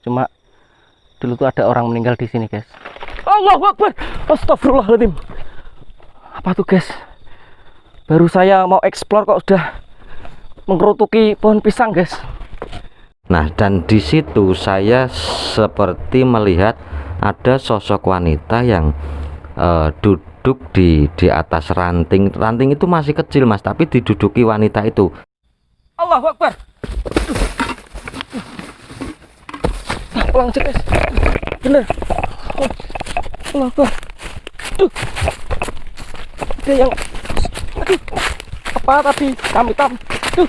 Cuma dulu tuh ada orang meninggal di sini, guys. Allahu Akbar. Astagfirullahaladzim. Apa tuh, guys? Baru saya mau explore kok udah mengkerutuki pohon pisang, guys. Nah, dan di situ saya seperti melihat ada sosok wanita yang duduk di atas ranting. Ranting itu masih kecil, Mas, tapi diduduki wanita itu. Allahu Akbar. Pulang cek, guys. Bener. Allahu Akbar. Tuh. Ada yang apa tadi? Hitam. Tuh.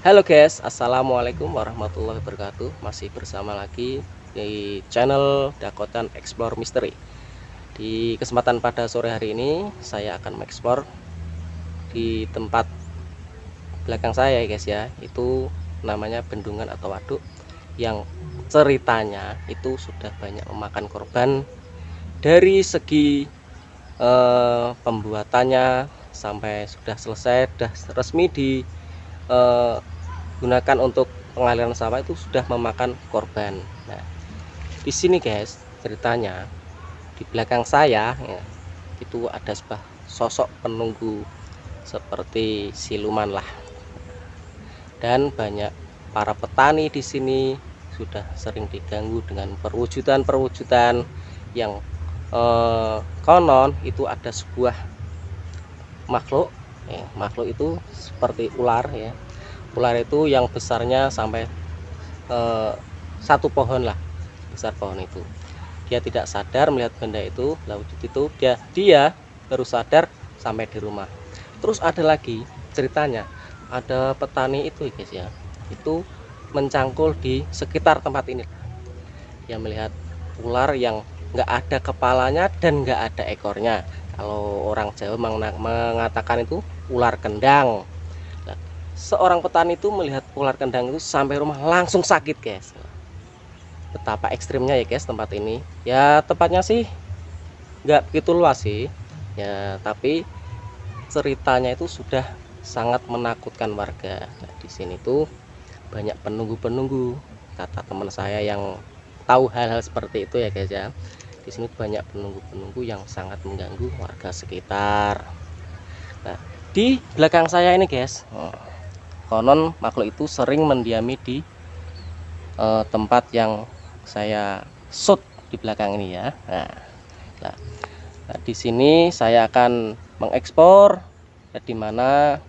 Halo guys, assalamualaikum warahmatullahi wabarakatuh. Masih bersama lagi di channel Dakotan Explore Mystery. Di kesempatan pada sore hari ini saya akan mengeksplor di tempat belakang saya ya guys ya. Itu namanya bendungan atau waduk yang ceritanya itu sudah banyak memakan korban dari segi pembuatannya sampai sudah selesai, sudah resmi di gunakan untuk pengaliran sawah itu sudah memakan korban. Nah, di sini guys ceritanya di belakang saya ya, itu ada sebuah sosok penunggu seperti siluman lah. Dan banyak para petani di sini sudah sering diganggu dengan perwujudan yang konon itu ada sebuah makhluk. Makhluk itu seperti ular ya. Ular itu yang besarnya sampai satu pohon lah, besar pohon itu. Dia tidak sadar melihat benda itu, lalu itu dia baru sadar sampai di rumah. Terus ada lagi ceritanya, ada petani itu guys ya, itu mencangkul di sekitar tempat ini. Dia melihat ular yang nggak ada kepalanya dan nggak ada ekornya. Kalau orang Jawa mengatakan itu ular kendang. Seorang petani itu melihat ular kendang itu sampai rumah langsung sakit guys. Betapa ekstrimnya ya guys tempat ini. Ya tempatnya sih nggak begitu luas sih ya, tapi ceritanya itu sudah sangat menakutkan warga. Nah, di sini tuh banyak penunggu kata teman saya yang tahu hal-hal seperti itu ya guys ya. Di sini banyak penunggu yang sangat mengganggu warga sekitar. Nah, di belakang saya ini guys, konon makhluk itu sering mendiami di tempat yang saya shoot di belakang ini ya. Nah, di sini saya akan mengekspor di mana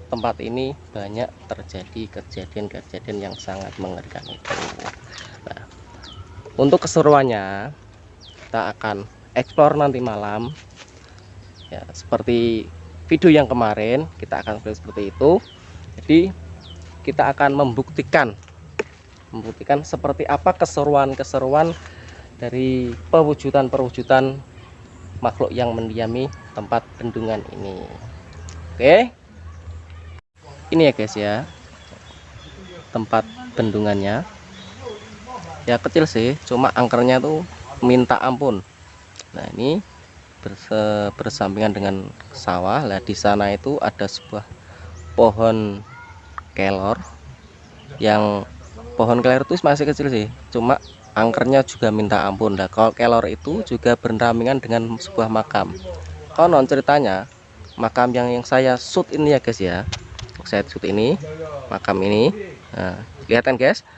tempat ini banyak terjadi kejadian-kejadian yang sangat mengerikan itu. Nah, untuk keseruannya kita akan eksplor nanti malam ya, seperti video yang kemarin kita akan seperti itu. Jadi kita akan membuktikan seperti apa keseruan dari perwujudan makhluk yang mendiami tempat bendungan ini. Oke, ini ya guys ya, tempat bendungannya ya, kecil sih, cuma angkernya tuh minta ampun. Nah, ini bersampingan dengan sawah. Lah di sana itu ada sebuah pohon kelor, yang pohon kelor itu masih kecil sih, cuma angkernya juga minta ampun. Nah, kalau kelor itu juga berdampingan dengan sebuah makam. Konon ceritanya makam yang saya shoot ini ya guys ya, saya shoot ini makam ini. Nah, lihat kan guys,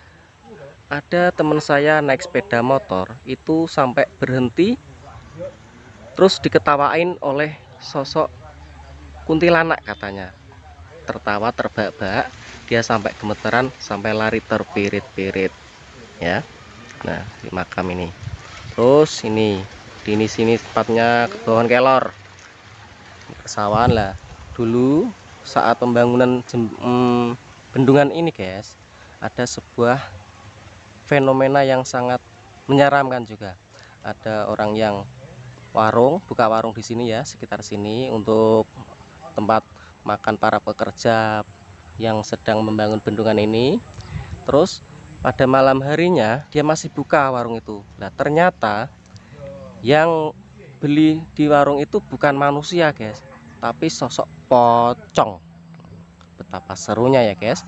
ada teman saya naik sepeda motor itu sampai berhenti terus diketawain oleh sosok kuntilanak katanya. Tertawa terbahak-bahak, dia sampai gemeteran, sampai lari terpirit-pirit ya. Nah, di makam ini. Terus ini di sini tempatnya pohon kelor, persawahan lah. Dulu saat pembangunan bendungan ini guys, ada sebuah fenomena yang sangat menyeramkan juga. Ada orang yang buka warung di sini ya, sekitar sini, untuk tempat makan para pekerja yang sedang membangun bendungan ini. Terus pada malam harinya dia masih buka warung itu. Nah ternyata yang beli di warung itu bukan manusia guys, tapi sosok pocong. Betapa serunya ya guys,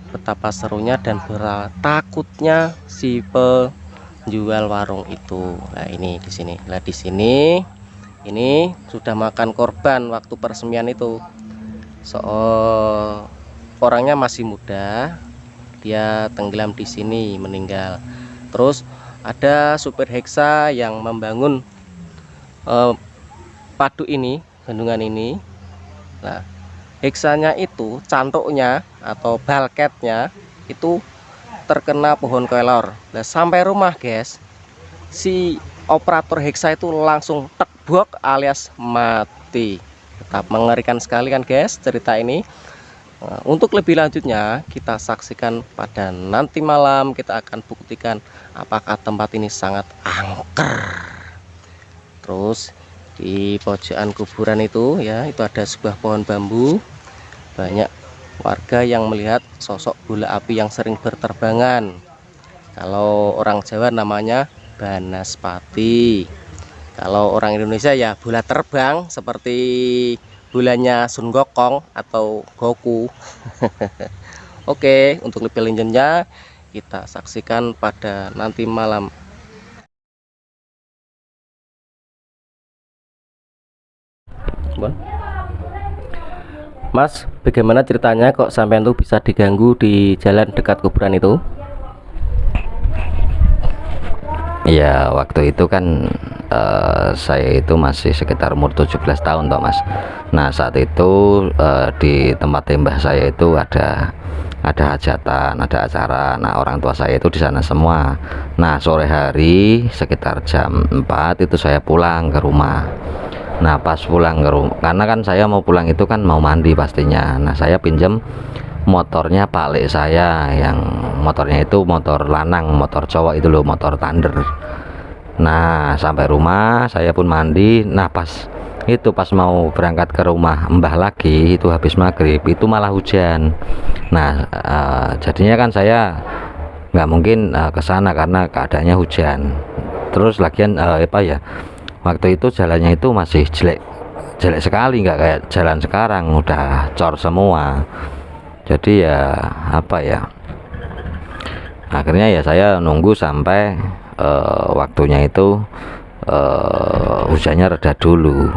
betapa serunya dan betapa takutnya si penjual warung itu. Nah ini di sini, nah di sini ini sudah makan korban waktu peresmian itu. Orangnya masih muda, dia tenggelam di sini meninggal. Terus ada supir Hexa yang membangun padu ini, bendungan ini. Nah heksanya itu cantuknya atau balketnya itu terkena pohon kelor. Nah sampai rumah guys, si operator heksa itu langsung tekbok alias mati. Tetap mengerikan sekali kan guys cerita ini. Nah, untuk lebih lanjutnya kita saksikan pada nanti malam. Kita akan buktikan apakah tempat ini sangat angker. Terus di pojokan kuburan itu ya, itu ada sebuah pohon bambu. Banyak warga yang melihat sosok bola api yang sering berterbangan. Kalau orang Jawa namanya banaspati. Kalau orang Indonesia ya bola terbang seperti bolanya Sun Gokong atau Goku. Oke, untuk lebih lanjutnya kita saksikan pada nanti malam. Mas, bagaimana ceritanya kok sampai tuh bisa diganggu di jalan dekat kuburan itu? Ya waktu itu kan saya itu masih sekitar umur 17 tahun toh Mas. Nah saat itu di tempat tembah saya itu ada hajatan, ada acara. Nah orang tua saya itu di sana semua. Nah sore hari sekitar jam 4 itu saya pulang ke rumah. Nah pas pulang ke rumah, karena kan saya mau pulang itu kan mau mandi pastinya. Nah saya pinjam motornya Pak Lek saya, yang motornya itu motor lanang, motor cowok itu loh, motor Thunder. Nah sampai rumah saya pun mandi. Nah pas mau berangkat ke rumah Mbah lagi, itu habis maghrib itu malah hujan. Nah jadinya kan saya nggak mungkin ke sana karena keadaannya hujan. Terus lagian apa ya, waktu itu jalannya itu masih jelek sekali, nggak kayak jalan sekarang udah cor semua. Jadi ya apa ya, akhirnya ya saya nunggu sampai waktunya itu hujannya reda dulu.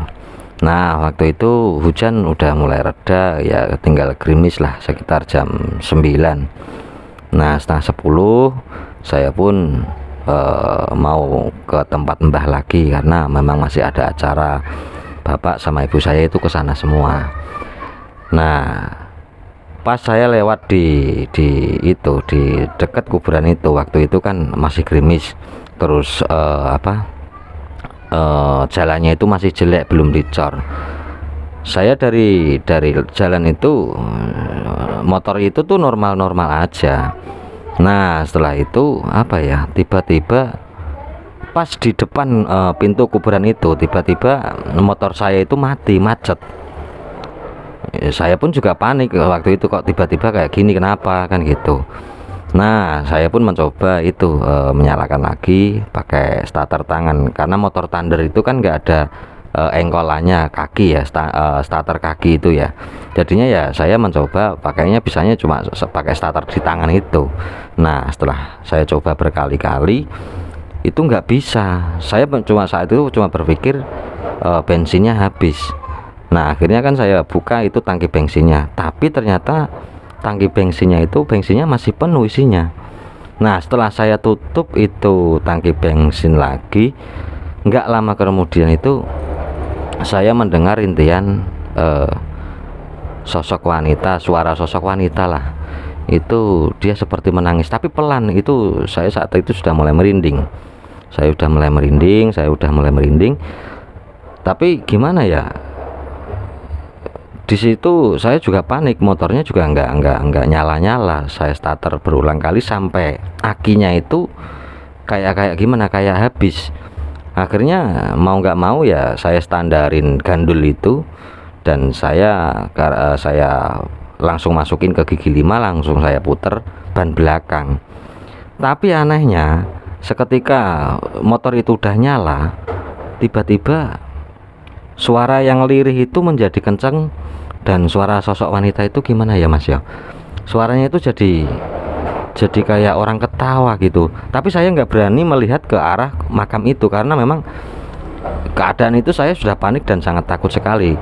Nah waktu itu hujan udah mulai reda ya, tinggal gerimis lah sekitar jam 9. Nah setengah 10 saya pun mau ke tempat Mbah lagi karena memang masih ada acara. Bapak sama ibu saya itu ke sana semua. Nah pas saya lewat di dekat kuburan itu, waktu itu kan masih gerimis. Terus jalannya itu masih jelek, belum dicor. Saya dari jalan itu motor itu tuh normal aja. Nah setelah itu apa ya, tiba-tiba pas di depan pintu kuburan itu tiba-tiba motor saya itu macet. Saya pun juga panik waktu itu, kok tiba-tiba kayak gini, kenapa kan gitu. Nah saya pun mencoba itu menyalakan lagi pakai starter tangan, karena motor Thunder itu kan nggak ada engkolannya kaki ya, starter kaki itu ya. Jadinya ya saya mencoba pakainya bisanya cuma pakai starter di tangan itu. Nah setelah saya coba berkali-kali itu nggak bisa. Saya saat itu cuma berpikir bensinnya habis. Nah akhirnya kan saya buka itu tangki bensinnya, tapi ternyata tangki bensinnya masih penuh isinya. Nah setelah saya tutup itu tangki bensin lagi, nggak lama kemudian itu saya mendengar rintian sosok wanita, suara sosok wanita lah. Itu dia seperti menangis tapi pelan. Itu saya saat itu sudah mulai merinding. Saya udah mulai merinding. Tapi gimana ya, di situ saya juga panik, motornya juga nggak nyala. Saya starter berulang kali sampai akinya itu kayak gimana, kayak habis. Akhirnya mau nggak mau ya saya standarin gandul itu, dan saya langsung masukin ke gigi 5, langsung saya puter ban belakang. Tapi anehnya seketika motor itu udah nyala, tiba-tiba suara yang lirih itu menjadi kenceng, dan suara sosok wanita itu gimana ya Mas ya, suaranya itu jadi kayak orang ketawa gitu. Tapi saya nggak berani melihat ke arah makam itu karena memang keadaan itu saya sudah panik dan sangat takut sekali.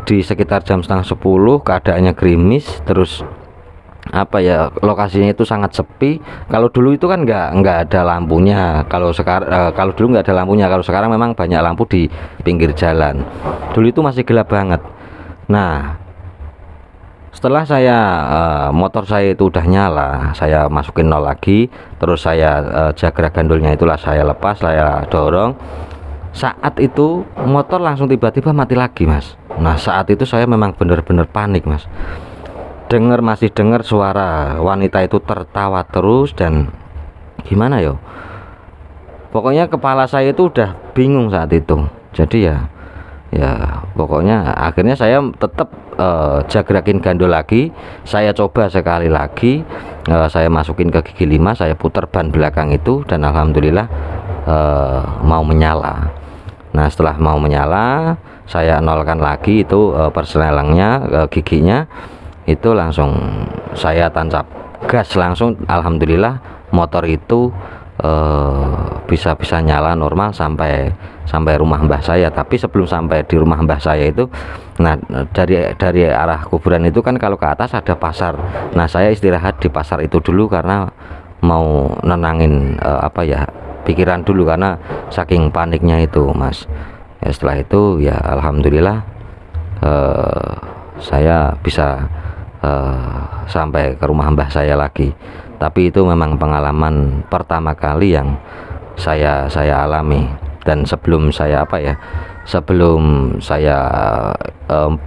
Di sekitar jam setengah 10 keadaannya gerimis, terus apa ya, lokasinya itu sangat sepi. Kalau dulu itu kan nggak ada lampunya. Kalau sekarang kalau dulu nggak ada lampunya, kalau sekarang memang banyak lampu di pinggir jalan. Dulu itu masih gelap banget. Nah, setelah saya motor saya itu udah nyala, saya masukin nol lagi, terus saya jaga gandolnya itulah saya lepas, saya dorong. Saat itu motor langsung tiba-tiba mati lagi Mas. Nah saat itu saya memang benar-benar panik Mas. Masih dengar suara wanita itu tertawa terus, dan gimana yo, pokoknya kepala saya itu udah bingung saat itu. Jadi ya pokoknya akhirnya saya tetap jagerakin gandol lagi. Saya coba sekali lagi, saya masukin ke gigi 5, saya putar ban belakang itu, dan alhamdulillah mau menyala. Nah setelah mau menyala, saya nolkan lagi itu persnelengnya, giginya itu, langsung saya tancap gas langsung. Alhamdulillah motor itu bisa nyala normal sampai rumah mbah saya. Tapi sebelum sampai di rumah mbah saya itu, nah dari arah kuburan itu kan kalau ke atas ada pasar. Nah saya istirahat di pasar itu dulu karena mau nenangin apa ya, pikiran dulu karena saking paniknya itu Mas. Ya, setelah itu ya alhamdulillah saya bisa sampai ke rumah mbah saya lagi. Tapi itu memang pengalaman pertama kali yang saya alami. Dan sebelum saya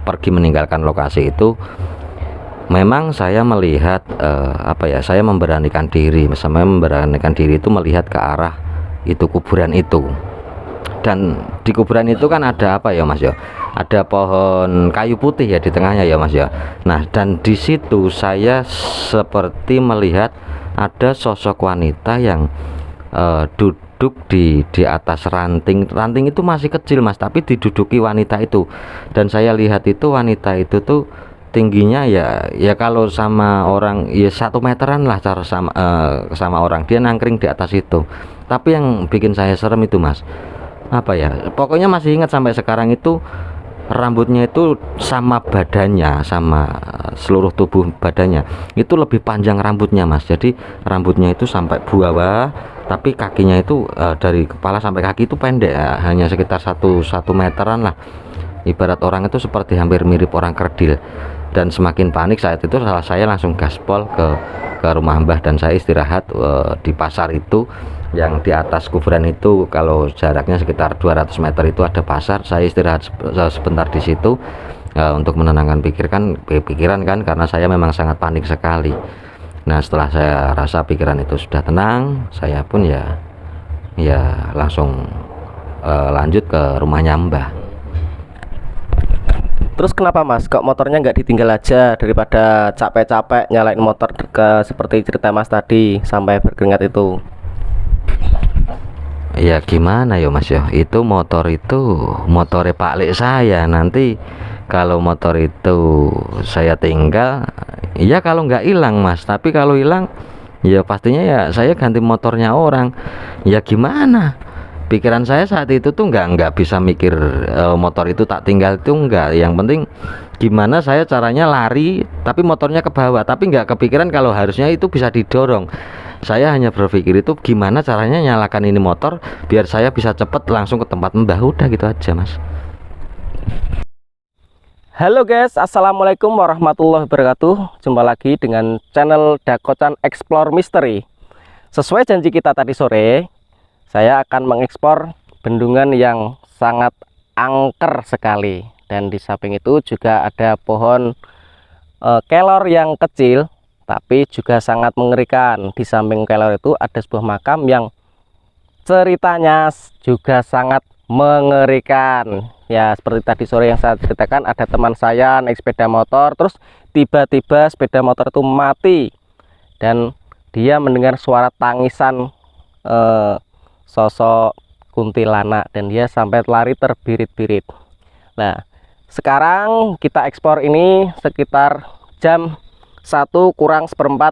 pergi meninggalkan lokasi itu, memang saya melihat saya memberanikan diri itu melihat ke arah itu kuburan itu. Dan di kuburan itu kan ada apa ya Mas ya, ada pohon kayu putih ya di tengahnya ya Mas ya. Nah dan di situ saya seperti melihat ada sosok wanita yang duduk di atas ranting itu masih kecil Mas, tapi diduduki wanita itu. Dan saya lihat itu wanita itu tuh tingginya ya kalau sama orang ya 1 meteran lah, cara sama orang, dia nangkring di atas itu. Tapi yang bikin saya serem itu Mas, apa ya, pokoknya masih ingat sampai sekarang itu, rambutnya itu sama badannya, sama seluruh tubuh badannya itu lebih panjang rambutnya Mas. Jadi rambutnya itu sampai bawah, tapi kakinya itu dari kepala sampai kaki itu pendek, hanya sekitar 1 meteran lah. Ibarat orang itu seperti hampir mirip orang kerdil. Dan semakin panik saat itu, saya langsung gaspol ke rumah mbah, dan saya istirahat di pasar itu yang di atas kuburan itu. Kalau jaraknya sekitar 200 meter itu ada pasar. Saya istirahat sebentar di situ untuk menenangkan pikiran kan, karena saya memang sangat panik sekali. Nah setelah saya rasa pikiran itu sudah tenang, saya pun ya langsung lanjut ke rumahnya mbah. Terus kenapa Mas kok motornya nggak ditinggal aja, daripada capek-capek nyalain motor seperti cerita Mas tadi sampai berkeringat itu? Ya gimana ya Mas ya, itu motornya Pak Lek saya. Nanti kalau motor itu saya tinggal, ya kalau nggak hilang Mas, tapi kalau hilang ya pastinya ya saya ganti motornya orang. Ya gimana, pikiran saya saat itu tuh nggak bisa mikir motor itu tak tinggal itu enggak. Yang penting gimana saya caranya lari tapi motornya ke bawah, tapi nggak kepikiran kalau harusnya itu bisa didorong. Saya hanya berpikir itu gimana caranya nyalakan ini motor biar saya bisa cepet langsung ke tempat mbah, udah gitu aja Mas. Halo guys, assalamualaikum warahmatullahi wabarakatuh. Jumpa lagi dengan channel Dakocan Explore Mystery. Sesuai janji kita tadi sore, saya akan mengeksplor bendungan yang sangat angker sekali. Dan di samping itu juga ada pohon kelor yang kecil, tapi juga sangat mengerikan. Di samping kelor itu ada sebuah makam yang ceritanya juga sangat mengerikan. Ya seperti tadi sore yang saya ceritakan, ada teman saya naik sepeda motor, terus tiba-tiba sepeda motor itu mati. dan dia mendengar suara tangisan sosok kuntilanak dan dia sampai lari terbirit-birit. Nah, sekarang kita ekspor ini sekitar jam 1 kurang seperempat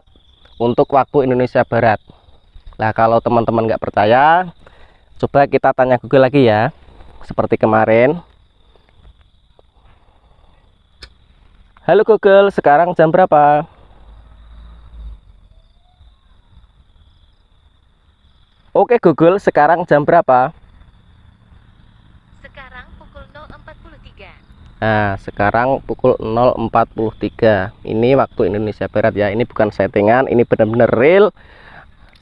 untuk waktu Indonesia Barat. Nah, kalau teman-teman nggak percaya, coba kita tanya Google lagi ya, seperti kemarin. Halo Google, sekarang jam berapa? Oke Google, sekarang jam berapa? Sekarang pukul 0.43. Nah, sekarang pukul 0.43. Ini waktu Indonesia Barat ya. Ini bukan settingan, ini benar-benar real.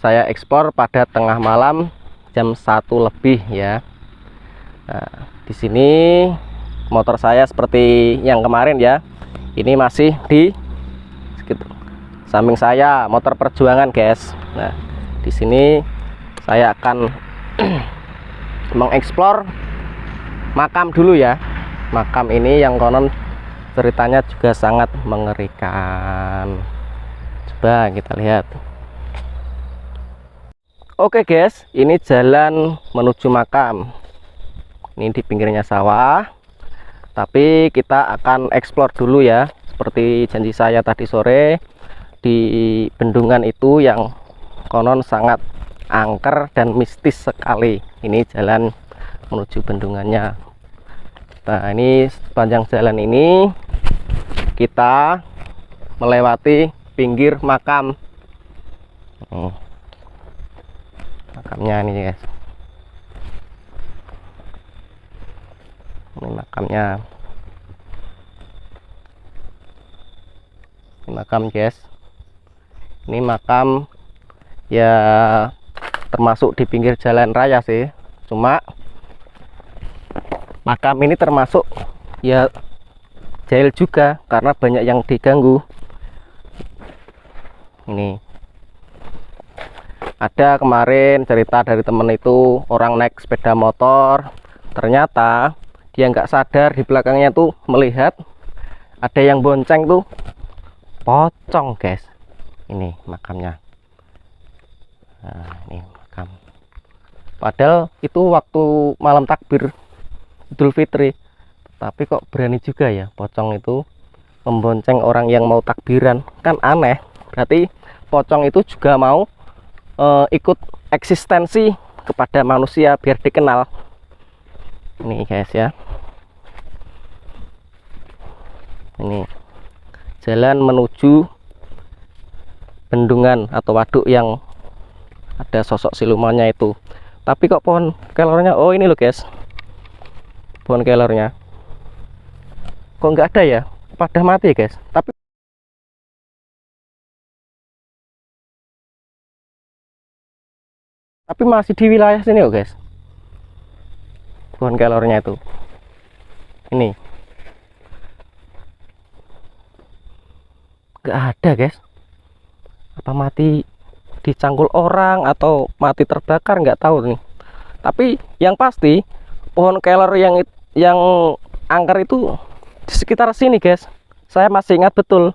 Saya ekspor pada tengah malam jam 1 lebih ya. Nah, di sini motor saya seperti yang kemarin ya. Ini masih di samping saya, motor perjuangan, guys. Nah, di sini saya akan mengeksplor makam dulu ya. Makam ini yang konon ceritanya juga sangat mengerikan. Coba kita lihat. Oke guys, ini jalan menuju makam. Ini di pinggirnya sawah. Tapi kita akan eksplor dulu ya. Seperti janji saya tadi sore, di bendungan itu yang konon sangat angker dan mistis sekali. Ini jalan menuju bendungannya. Nah, ini sepanjang jalan ini kita melewati pinggir makam. Makamnya ini guys. Ini makamnya. Ini makam guys. Ini makam ya, termasuk di pinggir jalan raya sih, cuma makam ini termasuk ya jahil juga karena banyak yang diganggu. Ini ada kemarin cerita dari temen itu, orang naik sepeda motor, ternyata dia nggak sadar di belakangnya tuh melihat ada yang bonceng tuh pocong guys. Ini makamnya. Nah, ini makam. Padahal itu waktu malam takbir Idul Fitri, tapi kok berani juga ya pocong itu membonceng orang yang mau takbiran. Kan aneh. Berarti pocong itu juga mau ikut eksistensi kepada manusia biar dikenal. Ini guys ya. Ini jalan menuju bendungan atau waduk yang ada sosok silumannya itu. Tapi kok pohon kelornya, oh ini loh guys, pohon kelornya kok nggak ada ya, pada mati guys. Tapi masih di wilayah sini loh guys, pohon kelornya itu. Ini nggak ada guys. Apa mati dicangkul orang atau mati terbakar, nggak tahu nih. Tapi yang pasti pohon kelor yang angker itu di sekitar sini guys. Saya masih ingat betul.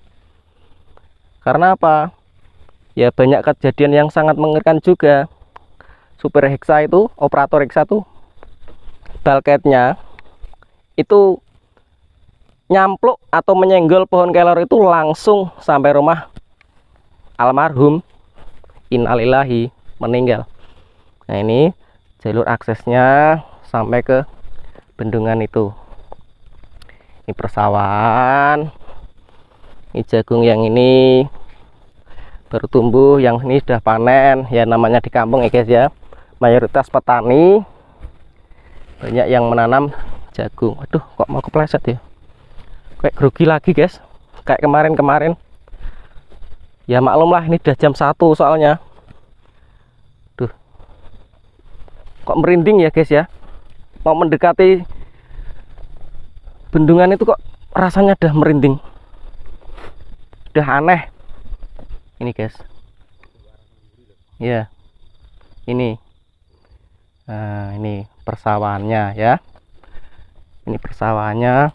Karena apa? Ya banyak kejadian yang sangat mengerikan juga. Supir Hexa itu, operator Hexa tuh, balketnya itu nyampluk atau menyenggol pohon kelor itu langsung sampai rumah almarhum. Innalillahi, meninggal. Nah, ini jalur aksesnya sampai ke bendungan itu. Ini persawahan. Ini jagung yang ini baru tumbuh, yang ini sudah panen. Ya namanya di kampung ya guys ya. Mayoritas petani banyak yang menanam jagung. Aduh, kok mau kepleset ya? Kayak grogi lagi guys. Kayak kemarin-kemarin. Ya maklumlah, ini udah jam 1 soalnya. Duh, kok merinding ya guys ya. Mau mendekati bendungan itu kok rasanya udah merinding, udah aneh. Ini guys ya, ini nah, ini persawahannya ya. Ini persawahannya.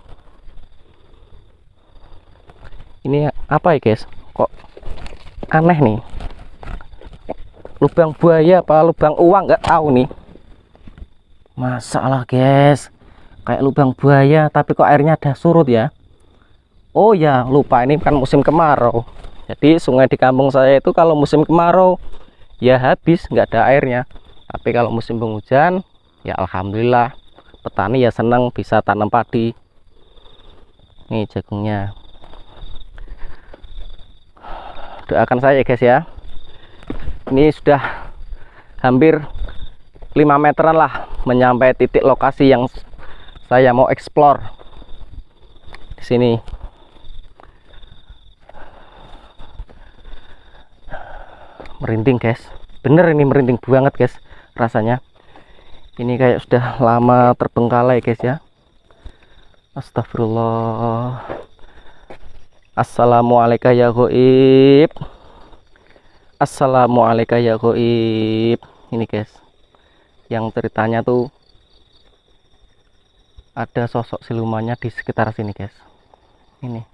Ini apa ya guys, kok aneh nih, lubang buaya apa lubang uang nggak tahu nih. Masalah guys, kayak lubang buaya tapi kok airnya ada surut ya. Oh ya, lupa, ini kan musim kemarau. Jadi sungai di kampung saya itu kalau musim kemarau ya habis, nggak ada airnya. Tapi kalau musim penghujan ya alhamdulillah, petani ya senang bisa tanam padi. Nih jagungnya. Doakan saya guys ya. Ini sudah hampir 5 meteran lah menyampai titik lokasi yang saya mau explore di sini. Merinding guys, bener ini merinding banget guys rasanya. Ini kayak sudah lama terbengkalai guys ya. Astagfirullah. Assalamualaikum ya goib. Assalamualaikum ya goib. Ini guys, yang ceritanya tuh ada sosok silumannya di sekitar sini guys. Ini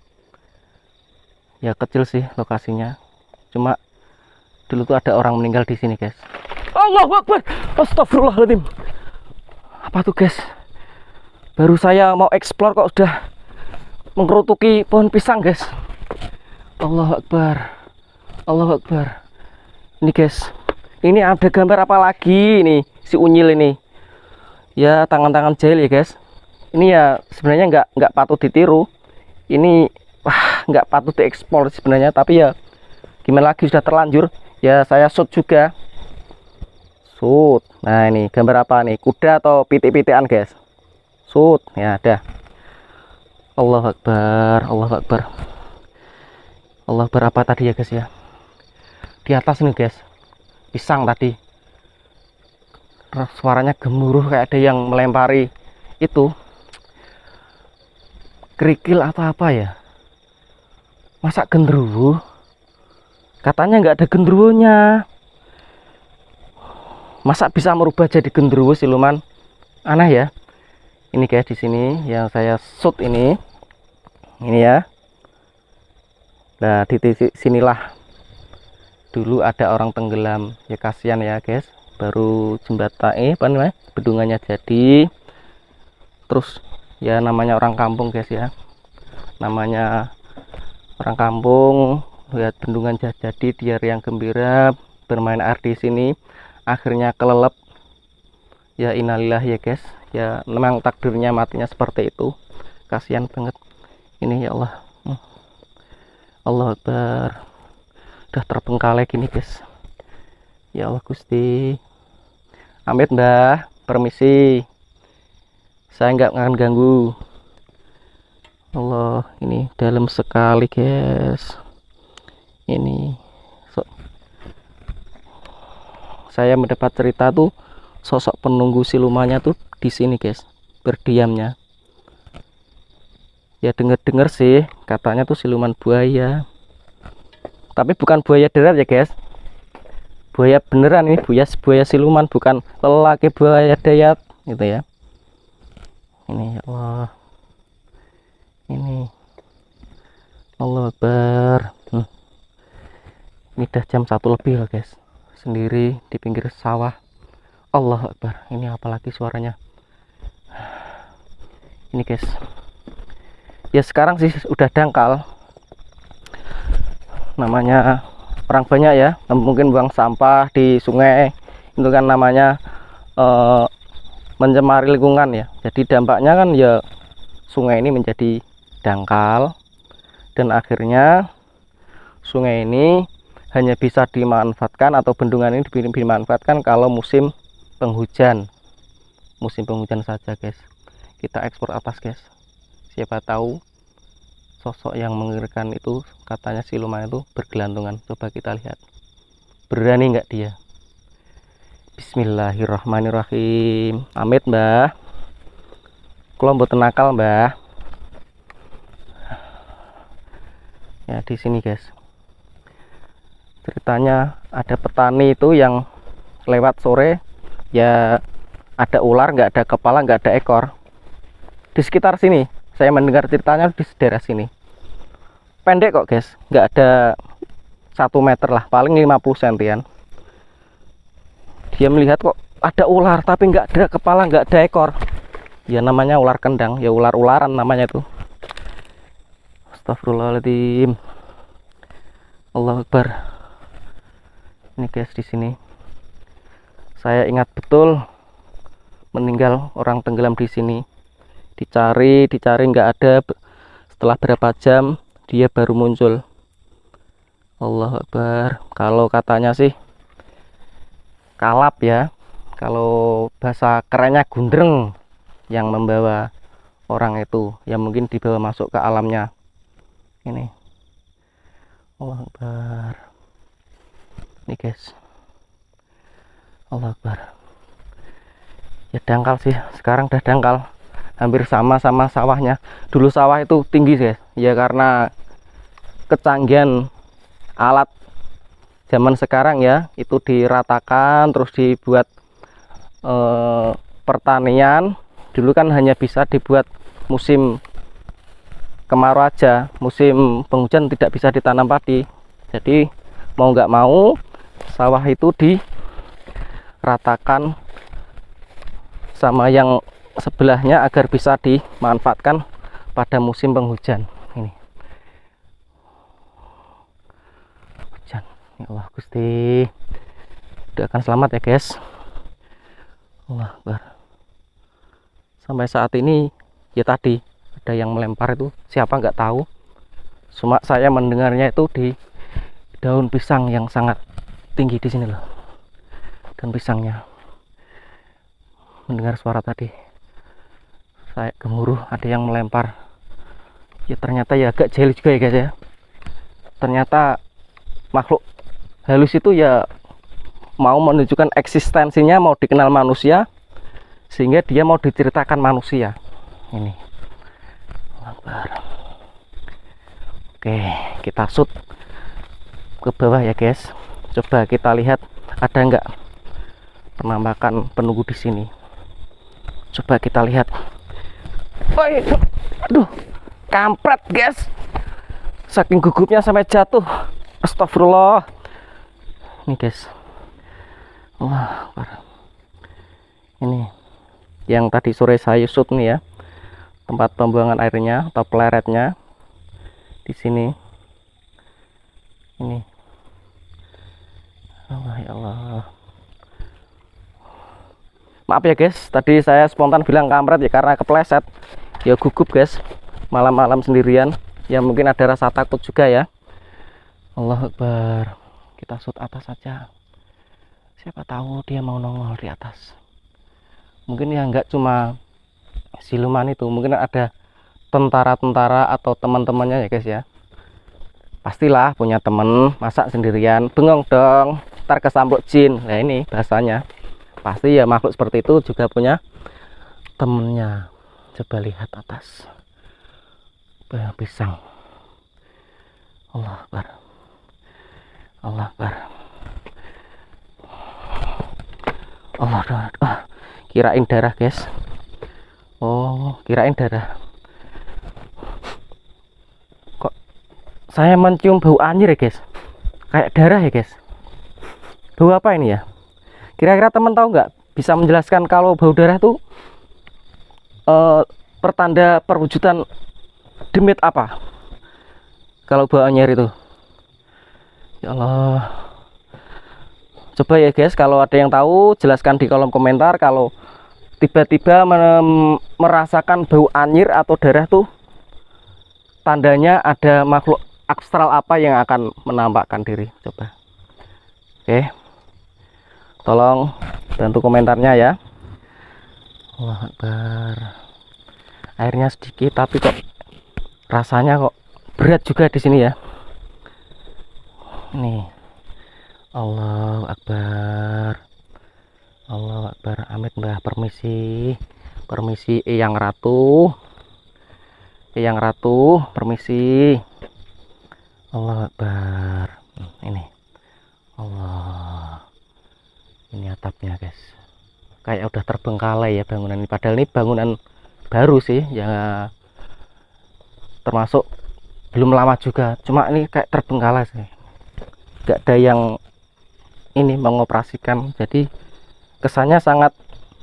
ya kecil sih lokasinya, cuma dulu tuh ada orang meninggal di sini guys. Allahu Akbar, astagfirullahaladzim. Apa tuh guys, baru saya mau explore kok udah mengkerutuki pohon pisang guys. Allahu Akbar, Allahu Akbar. Ini guys, ini ada gambar apa lagi nih si unyil ini ya, tangan-tangan jahil ya guys. Ini ya sebenarnya nggak patut ditiru, ini wah nggak patut diekspor sebenarnya, tapi ya gimana lagi, sudah terlanjur ya, saya shoot juga shoot. Nah ini gambar apa nih, kuda atau pitik-pitikan guys, shoot ya ada. Allahu Akbar, Allahu Akbar, Allahu Akbar. Apa tadi ya guys ya, di atas nih guys, pisang tadi suaranya gemuruh kayak ada yang melempari itu kerikil atau apa ya. Masa genderuwo, katanya nggak ada genderuwonya, masa bisa merubah jadi genderuwo siluman, aneh ya. Ini guys di sini yang saya shoot ini ya. Nah di titik sinilah dulu ada orang tenggelam ya, kasihan ya guys. Baru jembatan apa namanya, bendungannya jadi, terus ya namanya orang kampung guys ya, namanya orang kampung lihat bendungan jadi dia riang gembira bermain air di sini, akhirnya kelelep ya. Innalillah ya guys ya, memang takdirnya matinya seperti itu, kasihan banget ini ya Allah. Allah Akbar, udah terbengkalai gini guys ya Allah Gusti. Amit mbah, permisi, saya nggak akan ganggu. Allah, ini dalam sekali guys. Ini saya mendapat cerita tuh sosok penunggu silumannya tuh di sini guys, berdiamnya. Ya denger-denger sih katanya tuh siluman buaya, tapi bukan buaya darat ya guys, buaya beneran. Ini buaya siluman, bukan lelaki buaya darat gitu ya. Ini ya Allah, ini Allah Akbar. Ini udah jam 1 lebih loh guys, sendiri di pinggir sawah. Allah Akbar, ini apalagi suaranya ini guys ya. Sekarang sih udah dangkal, namanya orang banyak ya, mungkin buang sampah di sungai itu kan namanya mencemari lingkungan ya. Jadi dampaknya kan ya sungai ini menjadi dangkal, dan akhirnya sungai ini hanya bisa dimanfaatkan atau bendungan ini dimanfaatkan kalau musim penghujan. Musim penghujan saja guys kita ekspor atas guys. Siapa tahu sosok yang mengerikan itu, katanya siluman itu bergelantungan. Coba kita lihat berani nggak dia. Bismillahirrahmanirrahim. Amit mbah, kalau mboten nakal mbah ya. Di sini guys ceritanya ada petani itu yang lewat sore ya, ada ular, nggak ada kepala, nggak ada ekor di sekitar sini. Saya mendengar ceritanya di daerah sini, pendek kok guys, nggak ada 1 meter lah, paling 50 sentian. Dia melihat kok ada ular tapi nggak ada kepala, nggak ada ekor. Ya namanya ular kendang, ya ular-ularan namanya itu. Astagfirullahaladzim. Allahu Akbar. Ini guys, di sini saya ingat betul meninggal orang tenggelam di sini. Dicari nggak ada. Setelah berapa jam dia baru muncul. Allahu Akbar. Kalau katanya sih kalap ya, kalau bahasa kerennya gundreng yang membawa orang itu, yang mungkin dibawa masuk ke alamnya ini. Allahu Akbar. Ini guys, Allahu Akbar. Ya dangkal sih, sekarang udah dangkal, hampir sama sawahnya. Dulu sawah itu tinggi guys, ya karena kecanggihan alat zaman sekarang ya, itu diratakan terus dibuat pertanian. Dulu kan hanya bisa dibuat musim kemarau aja, musim penghujan tidak bisa ditanam padi. Jadi mau nggak mau sawah itu diratakan sama yang sebelahnya agar bisa dimanfaatkan pada musim penghujan. Ini hujan. Ya Allah Gusti, doakan selamat ya guys. Allah Akbar. Sampai saat ini ya tadi ada yang melempar, itu siapa nggak tahu. Cuma saya mendengarnya itu di daun pisang yang sangat tinggi di sini loh. Dan pisangnya, mendengar suara tadi saya gemuruh, ada yang melempar. Ya ternyata ya agak jeli juga ya guys ya. Ternyata makhluk halus itu ya mau menunjukkan eksistensinya, mau dikenal manusia, sehingga dia mau diceritakan manusia. Ini oke, kita shoot ke bawah ya guys. Coba kita lihat ada nggak penampakan penunggu di sini. Coba kita lihat. Aduh, kampret guys, saking gugupnya sampai jatuh. Astagfirullah. Ini guys, wah, ini yang tadi sore saya shoot nih ya, tempat pembuangan airnya atau peleretnya di sini. Ini, Allah ya Allah. Maaf ya guys, tadi saya spontan bilang kampret ya karena kepleset. Ya gugup guys, malam-malam sendirian. Ya mungkin ada rasa takut juga ya. Allahu Akbar. Kita shoot atas saja. Siapa tahu dia mau nongol di atas. Mungkin ya nggak cuma siluman itu, mungkin ada tentara-tentara atau teman-temannya ya guys ya. Pastilah punya temen, masa sendirian, bengong dong, ntar kesampluk jin. Nah ini bahasanya. Pasti ya makhluk seperti itu juga punya temennya. Coba lihat atas pisang. Allah Akbar. Allah Akbar. Allah Akbar. Kirain darah guys. Oh, kirain darah. Kok saya mencium bau anyir ya guys, kayak darah ya guys. Bau apa ini ya? Kira-kira teman tahu nggak, bisa menjelaskan kalau bau darah tuh pertanda perwujudan demit apa? Kalau bau anyir itu, ya Allah. Coba ya guys, kalau ada yang tahu jelaskan di kolom komentar. Kalau tiba-tiba merasakan bau anyir atau darah tuh tandanya ada makhluk astral apa yang akan menampakkan diri. Coba, oke, tolong bantu komentarnya ya. Allahu Akbar. Airnya sedikit tapi kok rasanya kok berat juga di sini ya. Nih, Allahu Akbar. Allahu Akbar. Amit Mbah, permisi. Permisi Eyang Ratu. Eyang Ratu, permisi. Allahu Akbar. Ini. Allah. Ini atapnya, guys. Kayak udah terbengkalai ya bangunan ini. Padahal ini bangunan baru sih, ya termasuk belum lama juga. Cuma ini kayak terbengkalai sih. nggak ada yang ini mengoperasikan, jadi kesannya sangat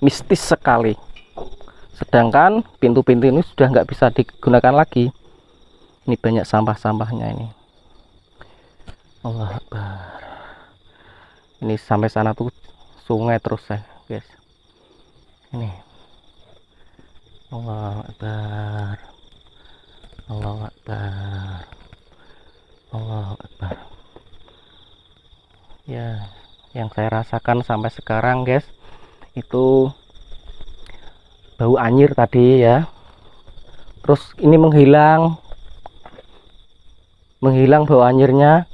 mistis sekali. Sedangkan pintu-pintu ini sudah nggak bisa digunakan lagi. Ini banyak sampah-sampahnya ini. Allah Akbar. Ini sampai sana tuh sungai terus ya guys. Ini Allah Akbar, Allah Akbar, Allah Akbar. Ya, yang saya rasakan sampai sekarang guys, itu bau anjir tadi ya. Terus ini menghilang bau anjirnya.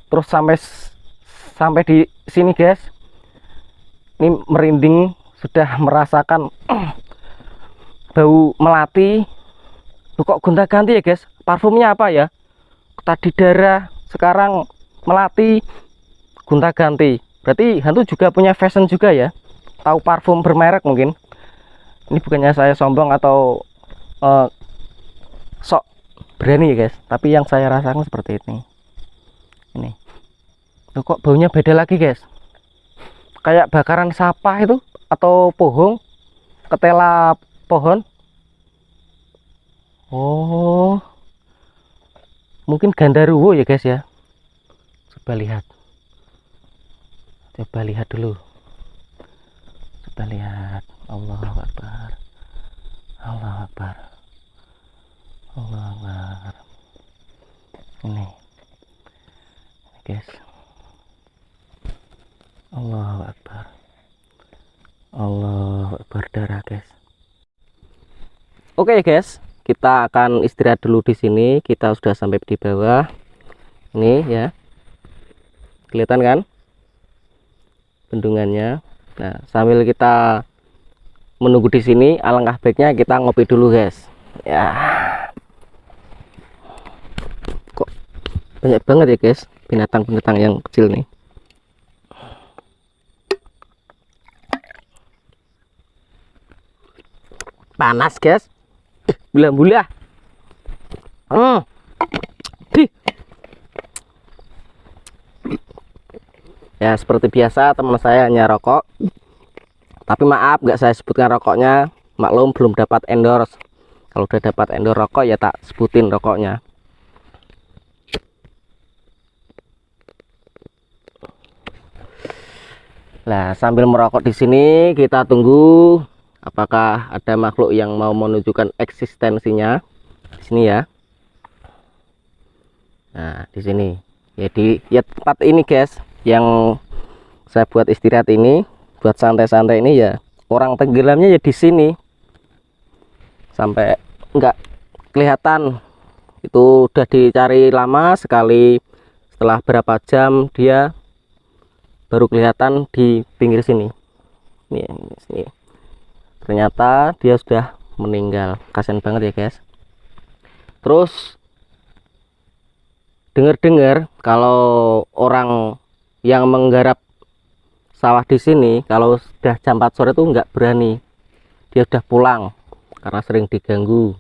Terus sampai di sini guys, ini merinding, sudah merasakan bau melati. Loh, kok gonta-ganti ya guys, parfumnya apa ya, tadi darah, sekarang melati, gonta-ganti. Berarti hantu juga punya fashion juga ya, tahu parfum bermerek mungkin. Ini bukannya saya sombong atau sok berani ya guys, tapi yang saya rasakan seperti ini. Ini loh, kok baunya beda lagi guys, kayak bakaran sampah itu atau pohon, ketela pohon. Oh, mungkin gandaruwo ya guys ya. Coba lihat dulu, coba lihat. Allahu Akbar, Allahu Akbar, Allahu Akbar. Ini guys, Allahu Akbar, Allahu Akbar, darah guys. Oke guys, kita akan istirahat dulu di sini. Kita sudah sampai di bawah. Ini ya, kelihatan kan bendungannya. Nah, sambil kita menunggu di sini, alangkah baiknya kita ngopi dulu guys. Ya, kok banyak banget ya guys binatang-binatang yang kecil nih. Panas guys, bulah-bulah. Ya seperti biasa teman saya hanya rokok, tapi maaf nggak saya sebutkan rokoknya, maklum belum dapat endorse. Kalau udah dapat endorse rokok ya tak sebutin rokoknya. Nah, sambil merokok di sini kita tunggu apakah ada makhluk yang mau menunjukkan eksistensinya di sini ya. Nah, di sini. Jadi ya tempat ini guys yang saya buat istirahat ini, buat santai-santai ini ya. Orang tenggelamnya ya di sini. Sampai enggak kelihatan. Itu udah dicari lama sekali. Setelah berapa jam dia baru kelihatan di pinggir sini. Nih, sini. Ternyata dia sudah meninggal. Kasian banget ya guys. Terus dengar-dengar kalau orang yang menggarap sawah di sini kalau sudah jam 4 sore itu nggak berani, dia sudah pulang karena sering diganggu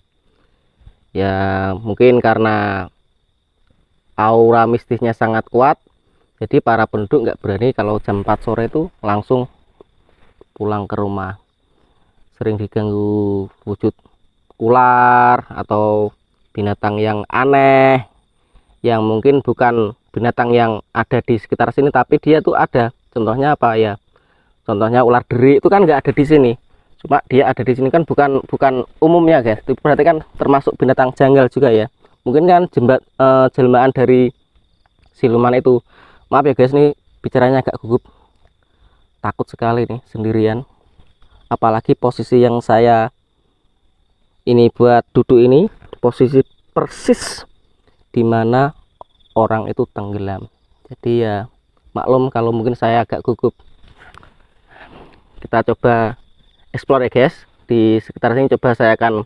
ya. Mungkin karena aura mistisnya sangat kuat, jadi para penduduk nggak berani kalau jam 4 sore itu langsung pulang ke rumah. Sering diganggu wujud ular atau binatang yang aneh, yang mungkin bukan binatang yang ada di sekitar sini, tapi dia tuh ada. Contohnya apa ya? Contohnya ular deri itu kan nggak ada di sini, cuma dia ada di sini kan bukan umumnya guys. Itu berarti kan termasuk binatang janggal juga ya. Mungkin kan jelmaan dari siluman itu. Maaf ya guys, nih bicaranya agak gugup, takut sekali nih sendirian. Apalagi posisi yang saya ini buat duduk ini, posisi persis dimana orang itu tenggelam. Jadi ya maklum kalau mungkin saya agak gugup. Kita coba explore ya guys di sekitar sini. Coba saya akan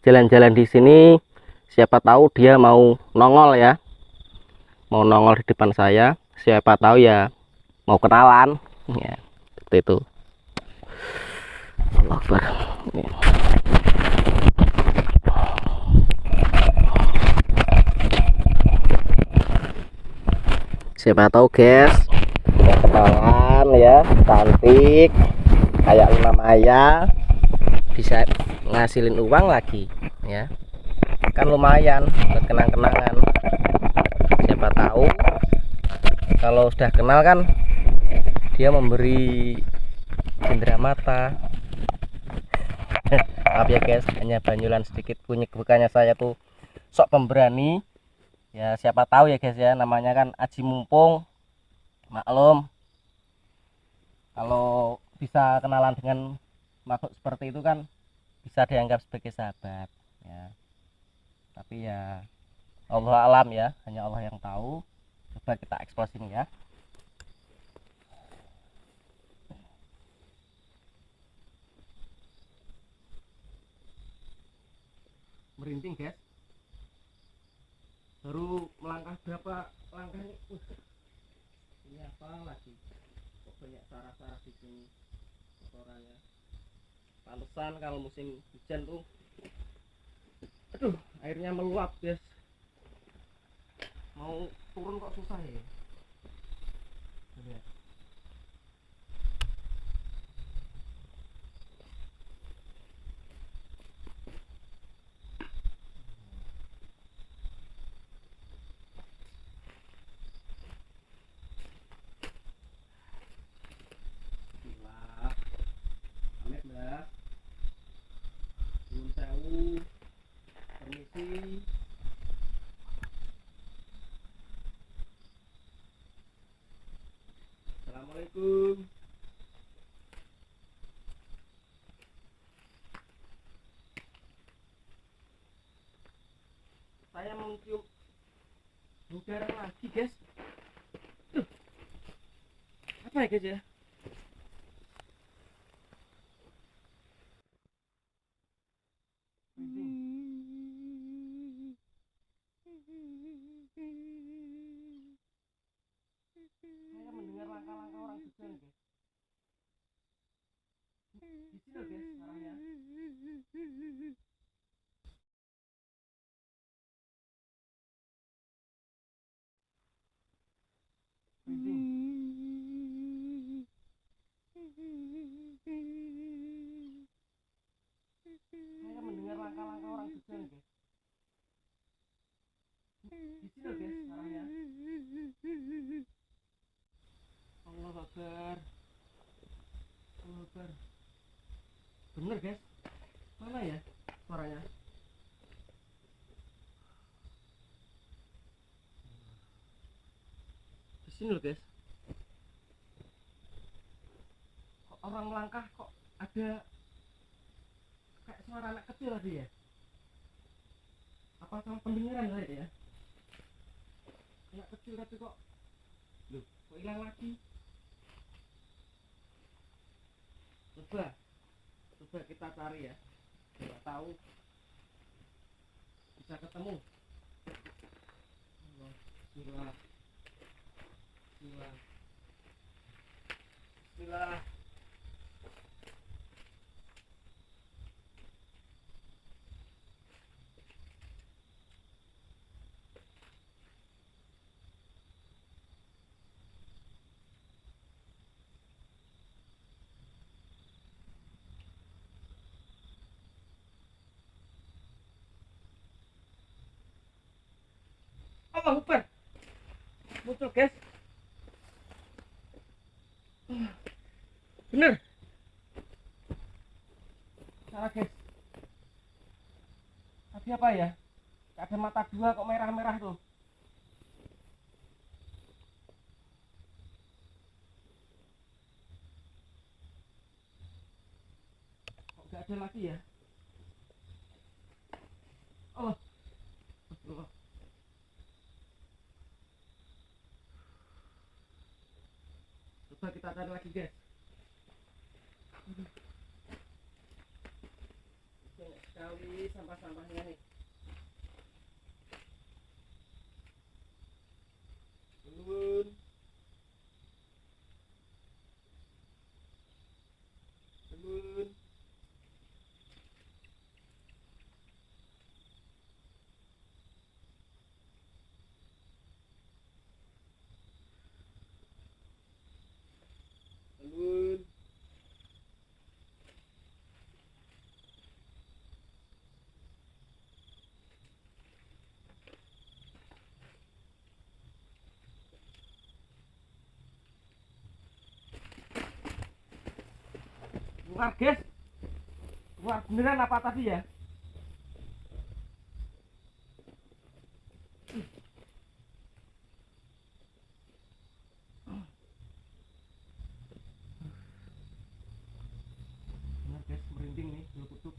jalan-jalan di sini, siapa tahu dia mau nongol ya, mau nongol di depan saya, siapa tahu ya mau kenalan ya, seperti itu. Allah Akbar. Siapa tahu guys, udah kenalan ya, cantik kayak Luna Maya, bisa ngasilin uang lagi ya, kan lumayan buat kenang-kenangan. Siapa tahu kalau sudah kenal kan dia memberi cindera mata. Maaf ya guys, hanya banyulan sedikit, bukannya saya tuh sok pemberani ya. Siapa tahu ya guys ya, namanya kan aji mumpung, maklum kalau bisa kenalan dengan makhluk seperti itu kan bisa dianggap sebagai sahabat ya. Tapi ya Allah alam ya, hanya Allah yang tahu. Coba kita ekspos ini ya. Merinding guys, baru melangkah berapa langkah ini, ini apa lagi kok banyak sarah-sarah di sini kotorannya. Pantesan kalau musim hujan tuh, aduh, airnya meluap guys, mau turun kok susah ya. Lihat. Bismillah. Amit mbak, nyuwun sewu, permisi. Assalamualaikum. Saya mencium udara lagi guys. Tuh, apa ya guys ya? Saya mendengar langkah-langkah orang berjalan guys. Di sini loh guys arahnya. Saya mendengar langkah-langkah orang berjalan guys. Di sini loh guys arahnya. Allah Akbar. Allah Akbar. Bener guys. Mana ya suaranya? Di sini loh guys. Kok orang melangkah kok ada kayak suara anak kecil tadi ya? Apa sama pendengaran kali ya? Anak kecil tapi kok, loh, kok hilang lagi? Coba kita cari ya. Coba tahu bisa ketemu. Allah, Bismillah. Bismillah. Bismillah. Allah Akbar. Muncul guys. Bener. Salah guys. Tadi apa ya? Ada mata dua kok merah-merah tuh. Kok gak ada lagi ya? Allah. Allah. Coba kita cari lagi guys. Banyak sekali sampah-sampahnya nih. Turun. Turun. Keluar guys. Keluar beneran apa tadi ya? Bener guys, merinding nih, bulu kuduk.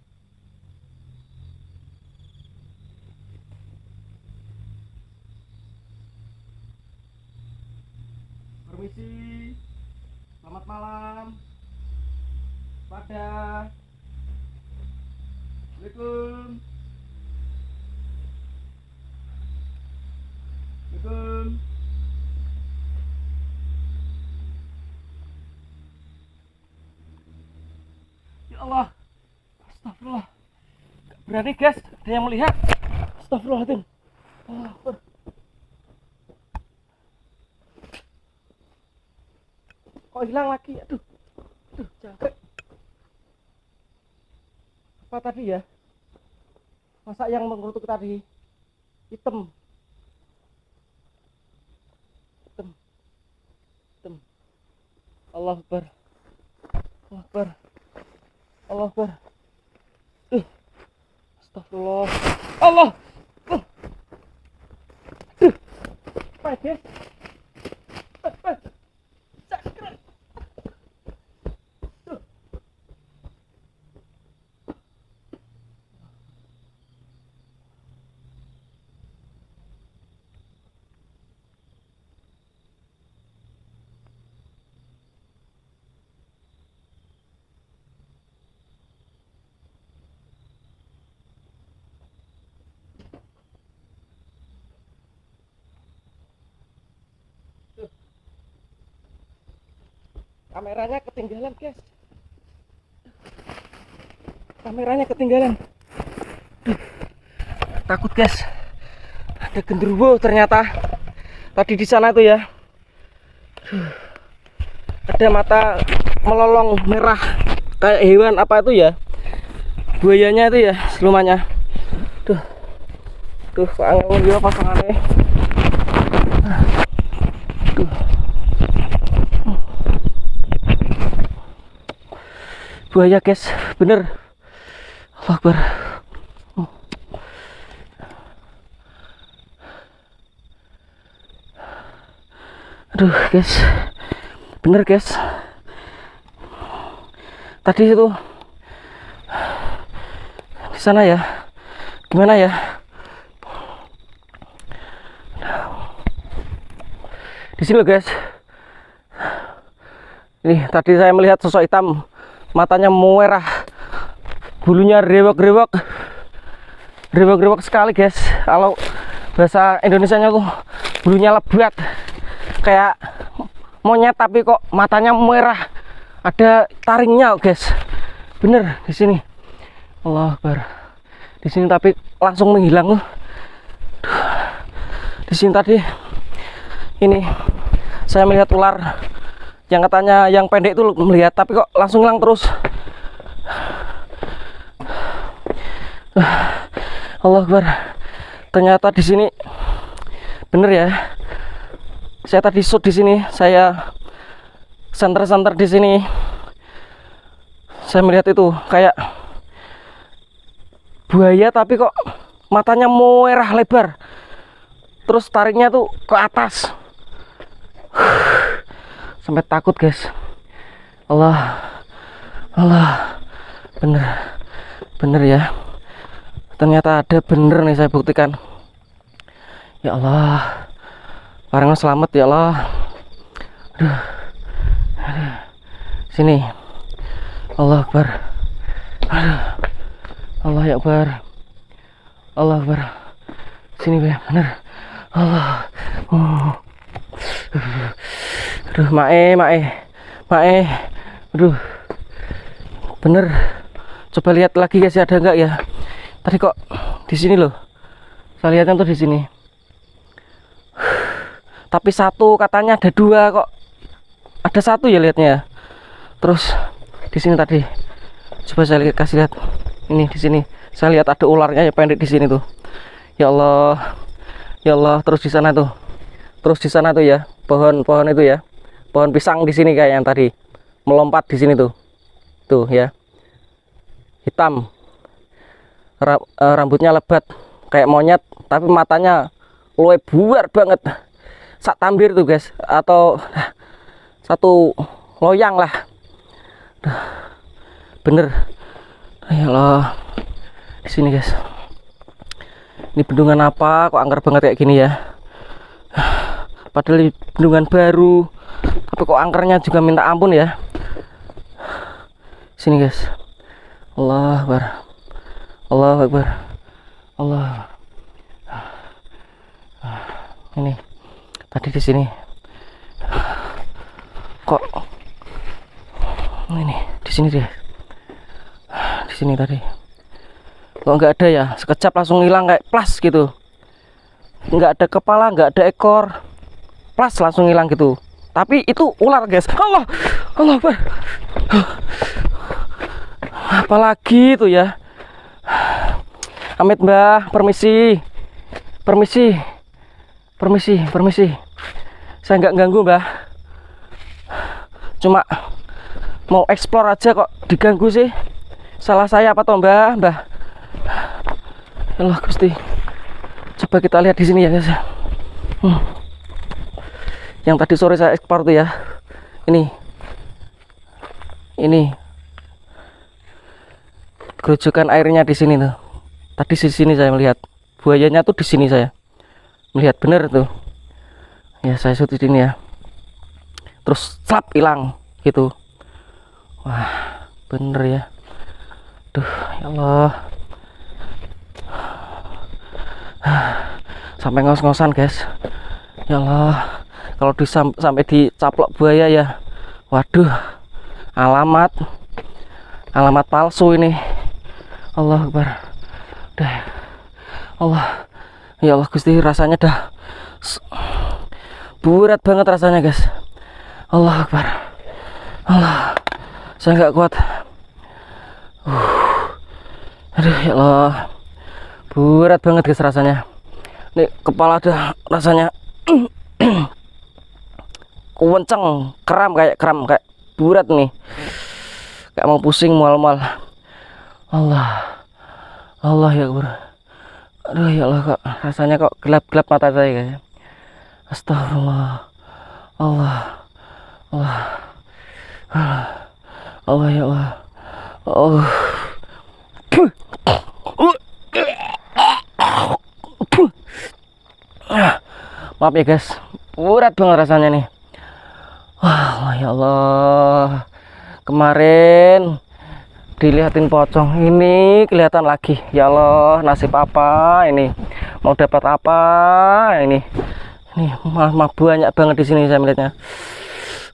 Permisi. Selamat malam. Pada. Assalamualaikum. Assalamualaikum. Ya Allah. Astagfirullah. Gak berani guys, ada yang melihat. Astagfirullahaladzim. Allah Akbar. Kok hilang lagi? Aduh. Aduh, jangkrik. Apa tadi ya? Masa yang mengerutuk tadi hitam. Hitam. Hitam. Allah Akbar. Allah Akbar. Allah Akbar. Astagfirullah. Allah. Apa guys? Kameranya ketinggalan guys. Kameranya ketinggalan. Takut guys. Ada genderuwo ternyata. Tadi di sana tuh ya. Ada mata melolong merah kayak hewan apa itu ya? Buayanya itu ya, silumannya. Tuh. Tuh, Pak Angel juga pasangannya. Tuh. Buaya guys, bener. Allah Akbar. Aduh guys, bener guys. Tadi itu di sana ya, gimana ya? Di sini loh guys. Ini tadi saya melihat sosok hitam. Matanya merah, bulunya rewok-rewok, rewok-rewok sekali guys. Kalau bahasa Indonesianya tuh bulunya lebat, kayak monyet tapi kok matanya merah, ada taringnya guys. Bener di sini. Allah Akbar. Di sini tapi langsung menghilang tuh. Di sini tadi ini saya melihat ular. Yang katanya yang pendek itu melihat tapi kok langsung hilang terus. Allah Akbar. Ternyata di sini bener ya. Saya tadi shoot di sini, saya santer-santer di sini. Saya melihat itu kayak buaya tapi kok matanya merah lebar. Terus taringnya tuh ke atas. Sampai takut guys. Allah, bener, bener ya. Ternyata ada, bener nih saya buktikan. Ya Allah, barangnya selamat ya Allah. Aduh. Sini. Allah Akbar. Aduh. Allah ya Akbar. Allah Akbar. Sini bener. Allah. Aduh, mae. Aduh. Bener. Coba lihat lagi guys, ada enggak ya? Tadi kok di sini loh. Saya lihatnya tuh di sini. Tapi satu, katanya ada dua kok. Ada satu ya lihatnya. Terus di sini tadi. Coba saya lihat, kasih lihat. Ini di sini. Saya lihat ada ularnya yang pendek di sini tuh. Ya Allah. Ya Allah, terus di sana tuh. Terus di sana tuh ya, pohon itu ya. Pohon pisang di sini kayak yang tadi melompat di sini tuh. tuh ya, hitam, rambutnya lebat kayak monyet, tapi matanya luwe buar banget, sak tambir tuh guys, atau satu loyang lah, bener. Ya Allah, di sini guys, ini bendungan apa kok angker banget kayak gini ya, padahal ini bendungan baru, tapi kok angkernya juga minta ampun ya. Sini guys, Allah Akbar, Allah Akbar, Allah. Ini tadi di sini kok ini di sini deh, di sini tadi kok nggak ada ya, sekejap langsung hilang kayak plas gitu, nggak ada kepala, nggak ada ekor, plas langsung hilang gitu. Tapi itu ular guys. Allah, Allah Akbar. Apalagi itu ya. Amit Mbah, permisi, permisi, permisi, permisi. Saya nggak ganggu Mbah, cuma mau explore aja kok diganggu sih. Salah saya apa toh Mbah? Mbah, Allah Gusti. Coba kita lihat di sini ya guys. Yang tadi sore saya explore tuh ya. Ini gerojokan airnya di sini tuh. Tadi di sini saya melihat buayanya tuh, di sini saya melihat bener tuh. Ya saya shoot di sini ya. Terus slap hilang gitu. Wah, bener ya. Duh, ya Allah. Sampai ngos-ngosan guys. Ya Allah. Kalau sampai dicaplok buaya ya. Waduh. Alamat palsu ini. Allah Akbar. Dah. Allah. Ya Allah Gusti, rasanya dah berat banget rasanya guys. Allah Akbar. Allah. Saya nggak kuat. Aduh ya Allah. Berat banget guys rasanya. Nih kepala dah rasanya kewenceng, kram kayak berat nih. Kayak mau pusing, mual-mual. Allah. Allah ya Akbar. Aduh ya Allah, kok rasanya kok gelap-gelap mata saya guys. Astagfirullah. Allah. Allah. Allah ya Allah. Oh. Maaf ya guys, berat banget rasanya nih. Wah, ya Allah. Kemarin dilihatin pocong, ini kelihatan lagi. Ya Allah, nasib apa ini? Mau dapat apa ini? Ini malah banyak banget di sini saya melihatnya.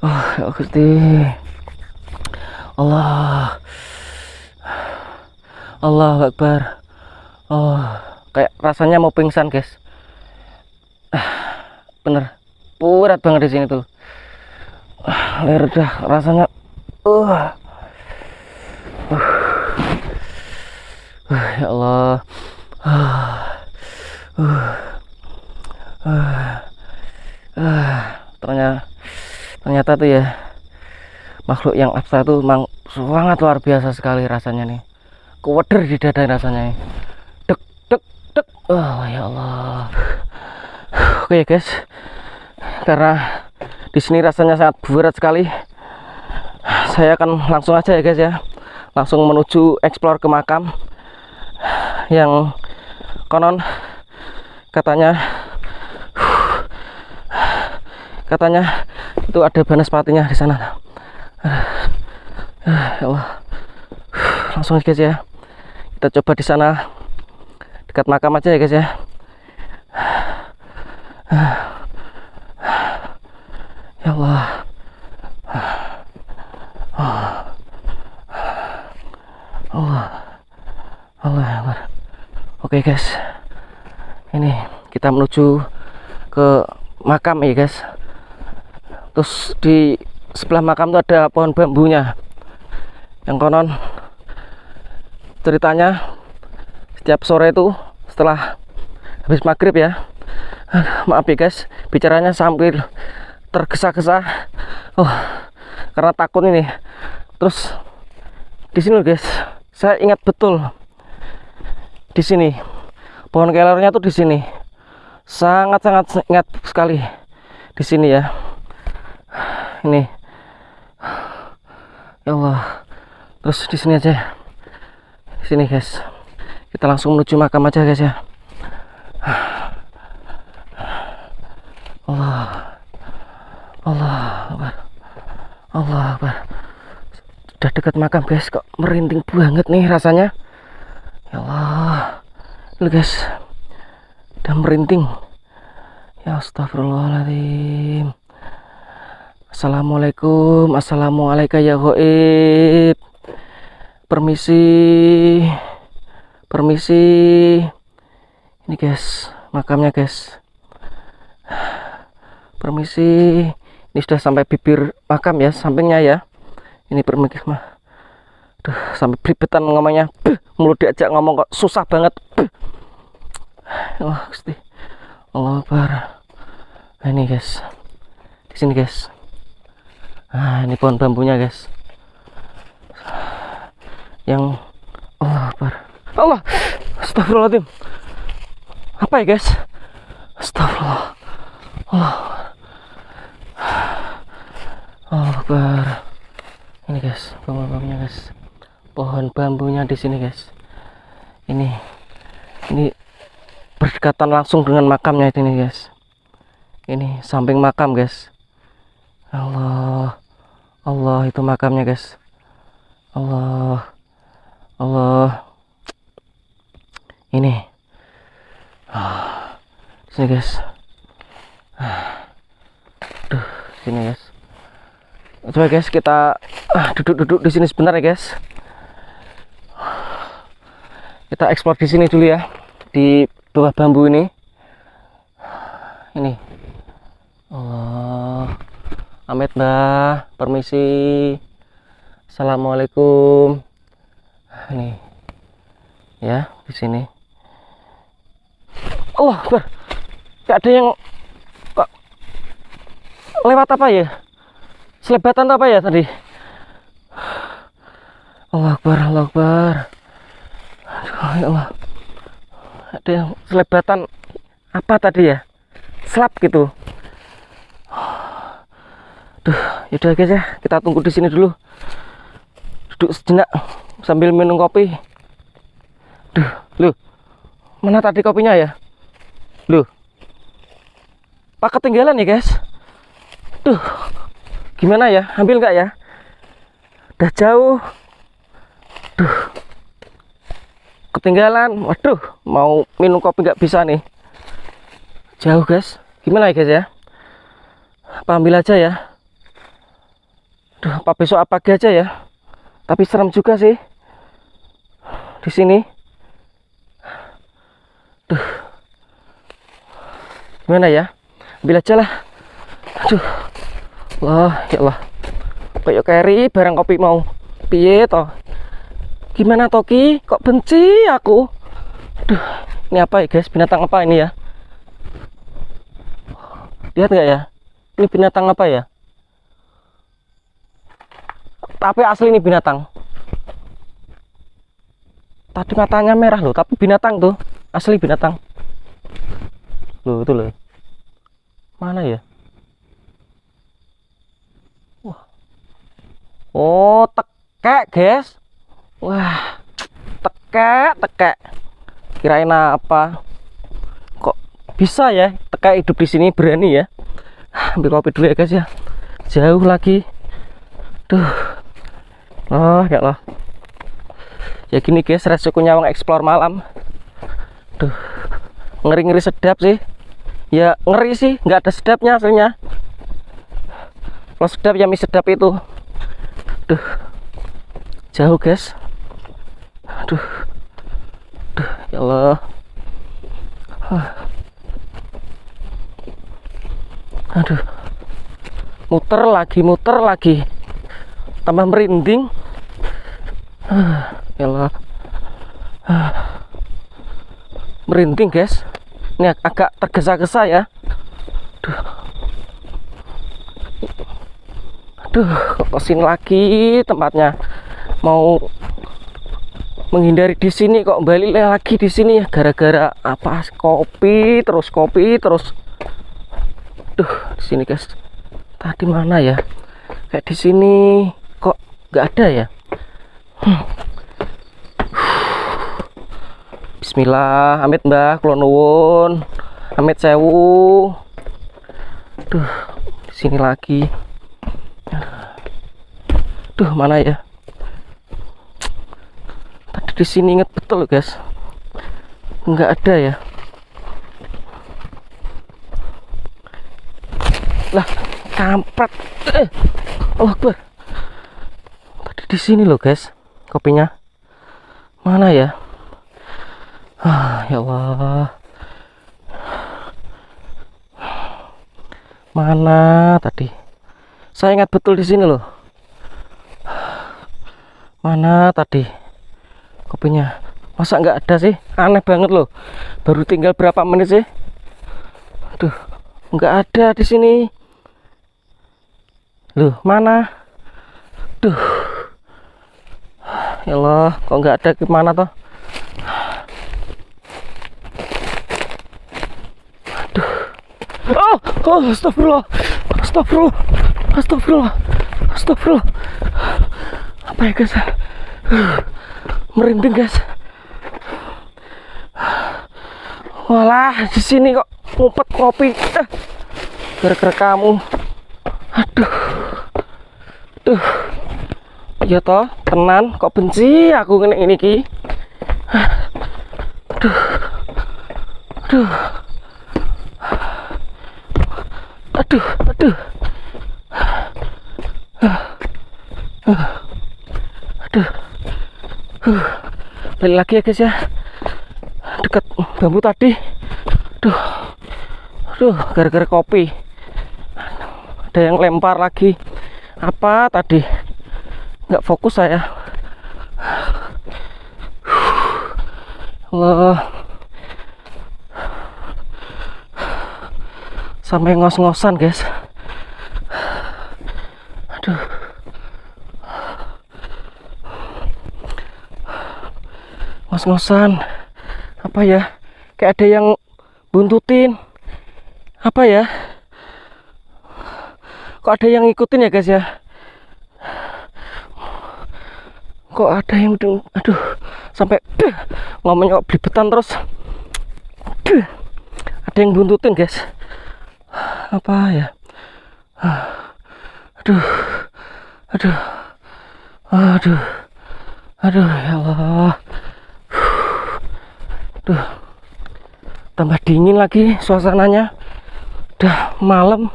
Oh, ya Gusti. Allah. Allah Akbar. Oh, kayak rasanya mau pingsan, guys. Bener. Berat banget di sini tuh. Leher dah rasanya ya Allah. Ternyata tuh ya, makhluk yang abstrak tuh memang sangat luar biasa sekali rasanya nih. Keweder di dada rasanya nih. Dek dek dek. Oh ya Allah. Oke guys, karena di sini rasanya sangat berat sekali, saya akan langsung aja ya guys ya, langsung menuju explore ke makam yang konon katanya itu ada banaspatinya di sana. Ya Allah, langsung aja guys ya, kita coba di sana dekat makam aja ya guys ya. Ya Allah. Allah. Oke guys, ini kita menuju ke makam ya guys. Terus di sebelah makam tuh ada pohon bambunya, yang konon ceritanya setiap sore itu setelah habis maghrib ya, maaf ya guys, bicaranya sambil tergesa-gesa, karena takut ini. Terus Di sini loh guys, saya ingat betul. Di sini pohon kelornya tuh di sini. Sangat-sangat ingat sekali di sini ya. Ini. Ya Allah. Terus di sini aja. Di sini guys. Kita langsung menuju makam aja guys ya. Allah. Allah Akbar. Allah Akbar. Sudah dekat makam guys, kok merinding banget nih rasanya. Ya Allah. Lihat guys. Udah merinding. Ya astagfirullahaladzim. Assalamualaikum. Assalamualaikum ya goib. Permisi. Permisi. Ini guys, makamnya guys. Permisi. Ini sudah sampai bibir makam ya, sampingnya ya. Ini permisi mah. Duh, sampai beribetan ngomongnya. Mulut diajak ngomong kok susah banget. Allah Gusti. Allah Akbar. Nah, ini guys. Di sini guys. Nah, ini pohon bambunya guys. Yang Allah Akbar. Allah. Astagfirullahaladzim. Apa ya guys? Astagfirullah. Allah. Allah Akbar. Ini guys, bambu-bambunya guys. Pohon bambunya di sini guys. Ini berdekatan langsung dengan makamnya ini guys. Ini samping makam guys. Allah. Allah itu makamnya guys. Allah. Allah. Ini. Di sini guys. Duh, sini guys. Coba guys kita duduk-duduk di sini sebentar ya guys. Kita eksplor di sini dulu ya, di bawah bambu ini. Ini. Allah. Amit Mbah, permisi. Assalamualaikum. Ini. Ya, di sini. Allah Akbar. Gak ada yang kok lewat apa ya? Selebatan apa ya tadi? Allah Akbar, Allah Akbar. Aduh, ya Allah. Ada yang selebatan apa tadi ya? Slap gitu. Duh, yaudah guys ya, kita tunggu di sini dulu. Duduk sejenak sambil minum kopi. Duh, loh. Mana tadi kopinya ya? Loh. Pak ketinggalan ya guys. Duh. Gimana ya? Ambil nggak ya? Udah jauh. Duh. Ketinggalan. Waduh, mau minum kopi nggak bisa nih. Jauh guys. Gimana ya guys ya? Apa ambil aja ya? Duh, apa besok apa pagi aja ya? Tapi serem juga sih. Di sini. Duh. Gimana ya? Ambil aja lah. Aduh. Allah, ya Allah. Kayak carry barang kopi mau. Piye toh? Gimana Toki? Kok benci aku? Duh, ini apa ya guys? Binatang apa ini ya? Lihat nggak ya? Ini binatang apa ya? Tapi asli ini binatang. Tadi matanya merah loh, tapi binatang tuh. Asli binatang. Loh, itu loh. Mana ya? Wah. Oh, tekek, guys. Wah. Tekek. Kirain apa? Kok bisa ya tekek hidup di sini, berani ya? Ambil kopi dulu ya, guys ya. Jauh lagi. Duh. Oh, ya Allah. Ya gini guys, resikonya wong explore malam. Duh. Ngeri-ngeri sedap sih. Ya ngeri sih, nggak ada sedapnya aslinya. Kalau sedap ya mie sedap itu. Duh. Jauh guys. Aduh. Duh, ya Allah. Aduh. Muter lagi. Tambah merinding. Ya Allah. Merinding guys. Ini agak tergesa-gesa ya. Aduh, kok kesini lagi tempatnya. Mau menghindari di sini kok balik lagi di sini ya gara-gara apa? Kopi terus. Duh, di sini guys. Tadi mana ya? Kayak di sini kok nggak ada ya? Bismillah, amit Mbah, kula nuwun. Amit sewu. Duh, di sini lagi. Duh, mana ya? Tadi di sini inget betul guys. Nggak ada ya. Lah, kampret. Allah Akbar. Tadi di sini loh guys, kopinya. Mana ya? Ya Allah. Mana tadi? Saya ingat betul di sini loh. Mana tadi kopinya? Masa nggak ada sih? Aneh banget loh. Baru tinggal berapa menit sih? Aduh, nggak ada di sini. Loh, mana? Duh. Ya Allah, kok nggak ada gimana toh? Aduh. Oh, astagfirullah. Astagfirullah. Apa ya guys? Merinding guys. Walah, di sini kok ngumpet kopi. Gara-gara kamu. Aduh. Ya toh, tenan kok benci aku ngene iki. Aduh. Balik lagi ya guys ya. Dekat bambu tadi. Duh, gara-gara kopi. Ada yang lempar lagi. Apa tadi? Nggak fokus saya. Allah. Sampai ngos-ngosan guys. Aduh. Ngos-ngosan. Apa ya? Kayak ada yang buntutin. Apa ya? Kok ada yang ngikutin ya guys ya? Kok ada yang aduh sampai ngomongnya kok belibetan terus. Ada yang buntutin guys. Apa ya? Aduh ya Allah. Tambah dingin lagi suasananya. Udah malam.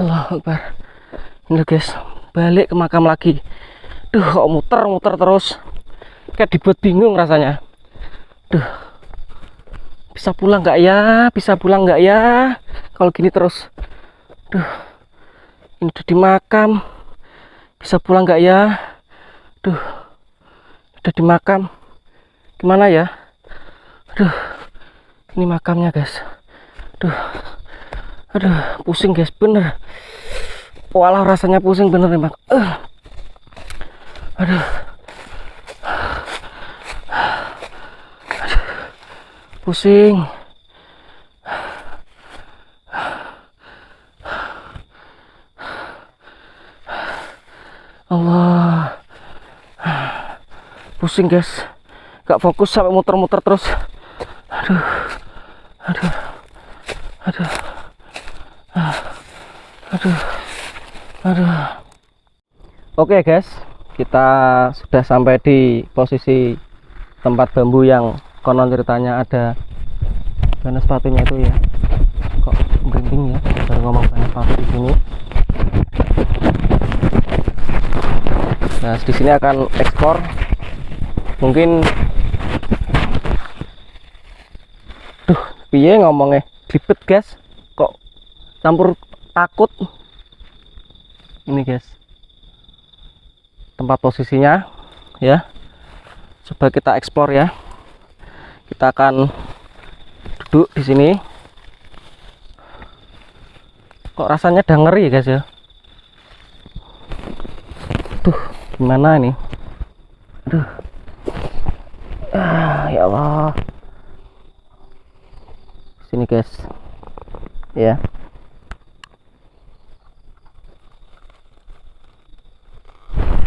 Allah Akbar. Ini guys, balik ke makam lagi. Duh, kok muter terus. Kayak dibuat bingung rasanya. Duh. Bisa pulang nggak ya? Kalau gini terus. Duh. Ini udah di makam. Bisa pulang nggak ya? Duh. Udah di makam. Gimana ya? Aduh. Ini makamnya guys. Aduh, pusing guys, bener. Walah, rasanya pusing bener nih mak. Aduh. Pusing. Allah. Pusing guys. Gak fokus sampai muter-muter terus. Aduh. Oke guys, kita sudah sampai di posisi tempat bambu yang konon ceritanya ada bana sepatunya itu ya. Kok merinding ya baru ngomong bana sepatu di sini. Nah, di sini akan ekspor. Mungkin piye ngomongnya ribet guys, kok campur takut. Ini guys tempat posisinya ya, coba kita eksplor ya. Kita akan duduk di sini Kok rasanya udah ngeri guys ya. Tuh, gimana ini? Aduh. Ya Allah. Sini guys. Ya.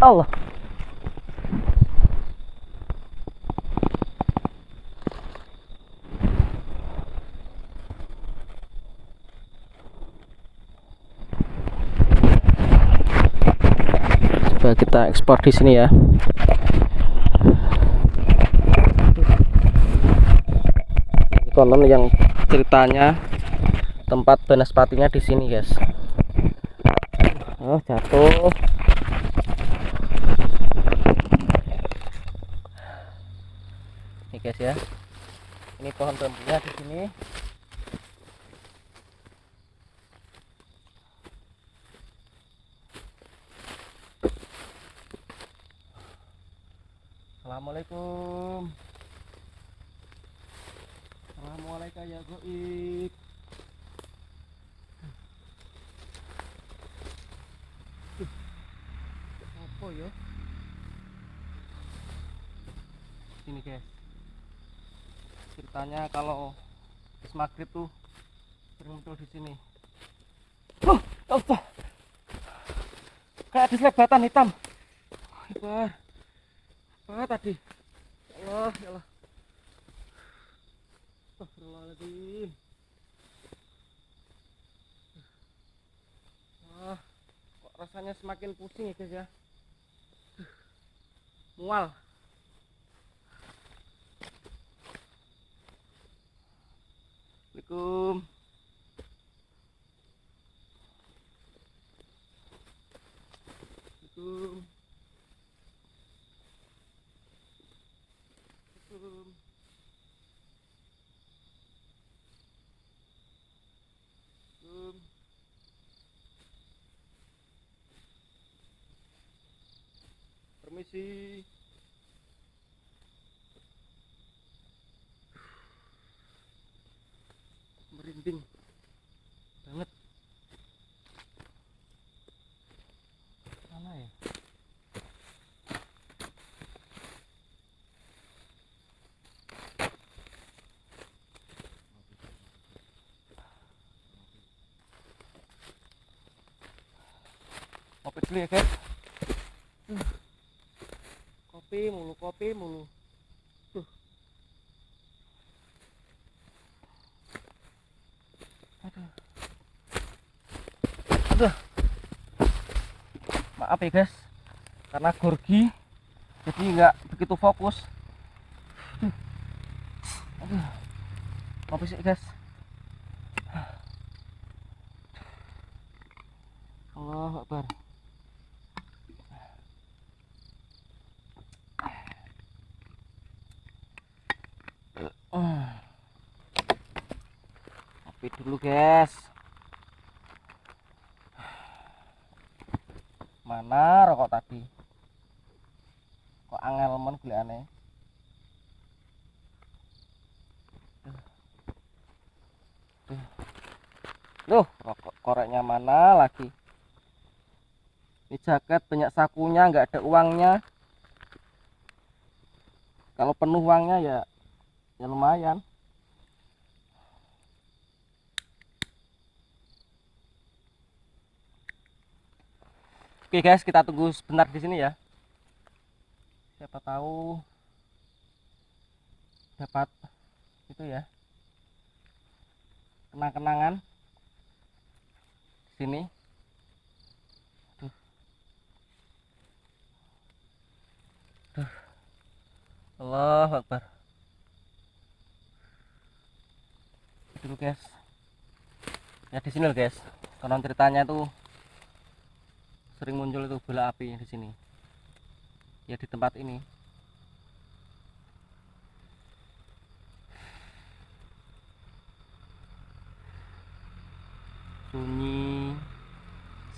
Allah. Coba kita ekspor di sini ya. Konon yang ceritanya tempat banaspatinya di sini guys. Oh, jatuh. Ini guys ya. Ini pohon bambunya di sini. Assalamualaikum. Assalamualaikum ya goib. Apa ya? Sini guys. Ceritanya kalau habis maghrib tuh sering muncul di sini. Oh, apa? Kayak ada selebatan hitam. Apa tadi? Ya Allah, ya Allah. Astagfirullahaladzim. Kok rasanya semakin pusing ya guys ya. Mual. Assalamualaikum. Assalamualaikum. Assalamualaikum. Permisi. Merinding banget. Mana ya? Kopi dulu ya guys. Kopi mulu. Tuh. Aduh. Maaf ya guys, karena gorgi jadi nggak begitu fokus. Aduh. Kopi sih guys. Allah Akbar. Kopi dulu guys. Mana rokok tadi? Kok angel men gulane? Loh, rokok koreknya mana lagi? Ini jaket banyak sakunya, nggak ada uangnya. Kalau penuh uangnya ya lumayan. Oke guys, kita tunggu sebentar di sini ya. Siapa tahu dapat itu ya, kenang-kenangan di sini. Tuh. Tuh. Allahu Akbar. Dulu guys. Ya di sini loh guys. Konon ceritanya tuh sering muncul itu bola api di sini. Ya di tempat ini. Sunyi,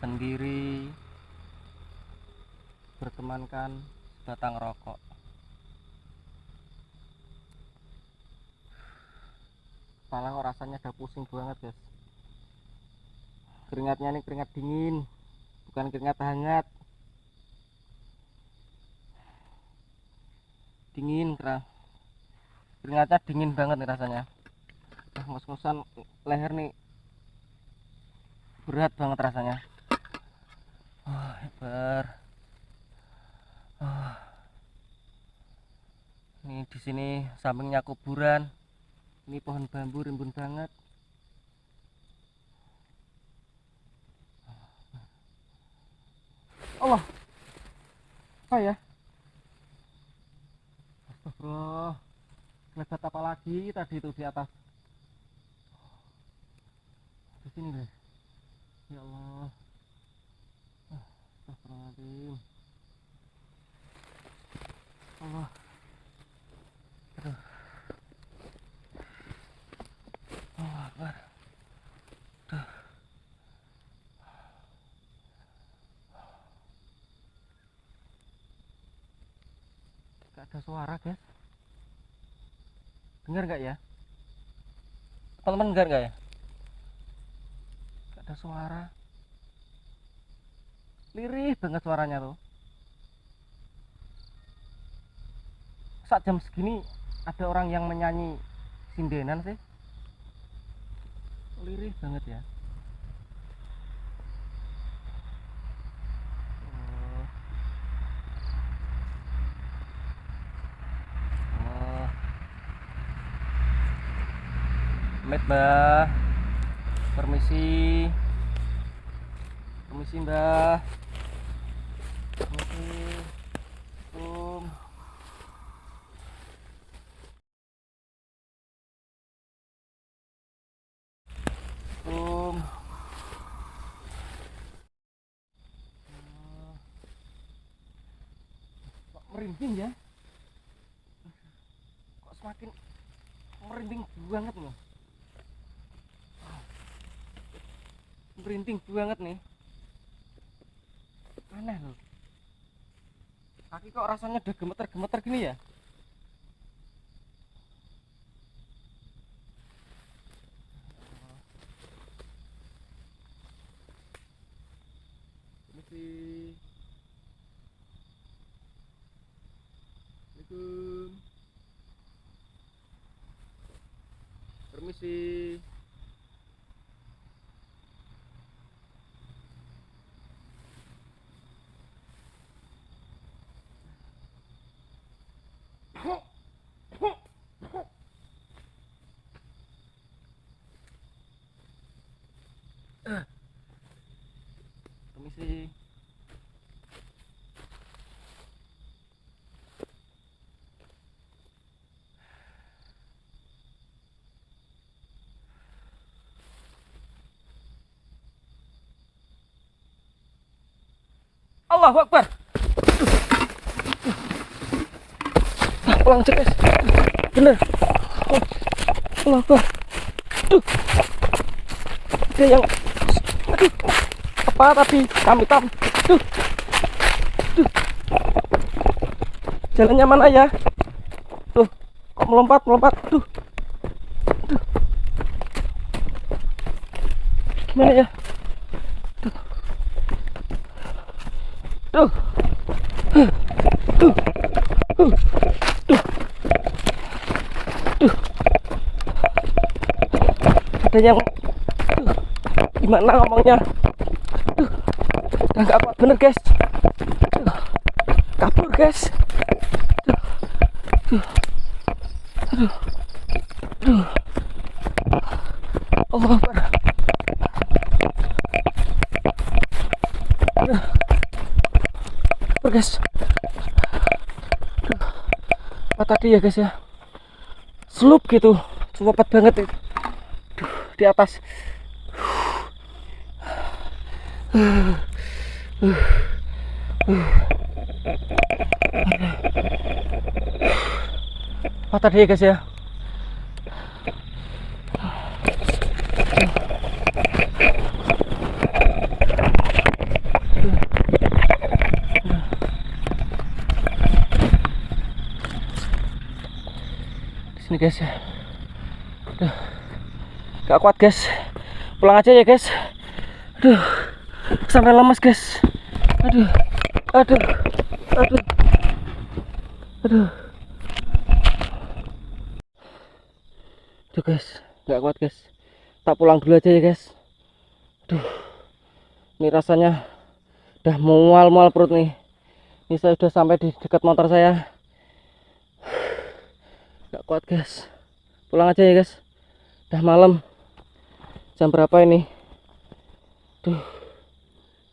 sendiri, bertemankan batang rokok. Kepala kok rasanya udah pusing banget guys. keringatnya ini keringat dingin, bukan keringat hangat. Dingin, keringatnya dingin banget nih rasanya. Ngos-ngosan leher nih berat banget rasanya. Hebat. Ini di sini sampingnya kuburan. Ini pohon bambu rimbun banget. Allah, apa ya? Astagfirullah. Kelebat apa lagi tadi itu di atas? Di sini deh. Ya Allah. Astagfirullahaladzim. Allah. Aduh. Allah Akbar. Aduh. Gak ada suara, guys. Dengar nggak ya? Teman-teman dengar nggak ya? Gak ada suara. Lirih banget suaranya tuh. Saat jam segini ada orang yang menyanyi sindenan sih. Lirih banget ya. Met Mbah, permisi, permisi Mbah, permisi, kok merinding ya? Kok semakin merinding banget loh. Merinding banget nih, aneh loh. Kaki kok rasanya udah gemeter-gemeter gini ya. Permisi. Assalamualaikum. Permisi. Permisi. Allahu Akbar. Pulang cepet. Bener. Allahu Akbar. Aduh. Ada yang apa tadi? Hitam. Aduh. Aduh. Jalannya mana ya? Tuh, kok melompat. Tuh. Aduh. Gimana ya? Tuh. Tuh. Tuh. Tuh. Tuh. Ada yang gimana ngomongnya? Udah gak kuat bener guys. Kabur guys. Aduh. Allah Akbar. Kabur guys. Apa tadi ya guys ya? Slup gitu, cepat banget itu. Di atas. Apa tadi ya guys ya? Di sini guys ya. Udah. Gak kuat guys. Pulang aja ya guys. Aduh, sampai lemas guys. Aduh, aduh, aduh, aduh. Aduh guys, nggak kuat guys. Tak pulang dulu aja ya guys. Aduh, ini rasanya udah mual-mual perut nih. Ini saya udah sampai di dekat motor saya. Nggak kuat guys. Pulang aja ya guys. Udah malam. Jam berapa ini? Duh,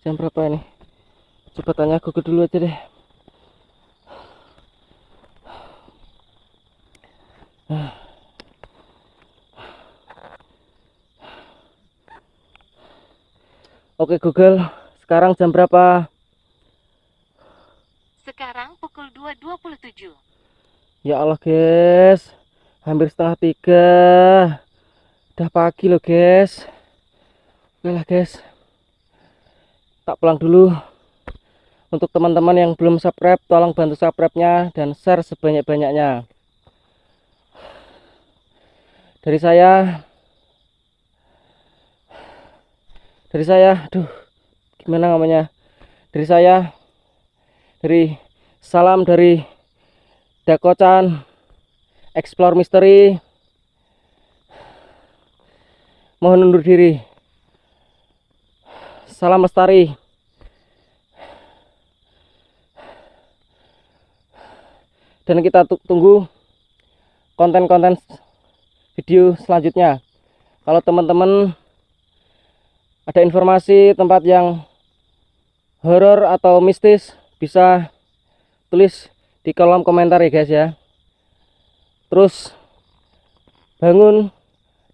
jam berapa ini? Coba tanya Google dulu aja deh. Oke Google, sekarang jam berapa? Sekarang pukul 2.27. Ya Allah guys, hampir setengah 3. Udah pagi loh guys. Oke lah guys, tak pulang dulu. Untuk teman-teman yang belum subscribe, tolong bantu subscribe-nya dan share sebanyak-banyaknya. Dari saya, aduh, gimana namanya? Dari salam dari Dakocan Explore Mystery. Mohon undur diri. Salam lestari. Dan kita tunggu konten-konten video selanjutnya. Kalau teman-teman ada informasi tempat yang horor atau mistis, bisa tulis di kolom komentar ya guys ya. Terus bangun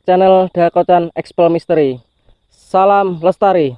channel Dakocan Explore Mystery. Salam lestari.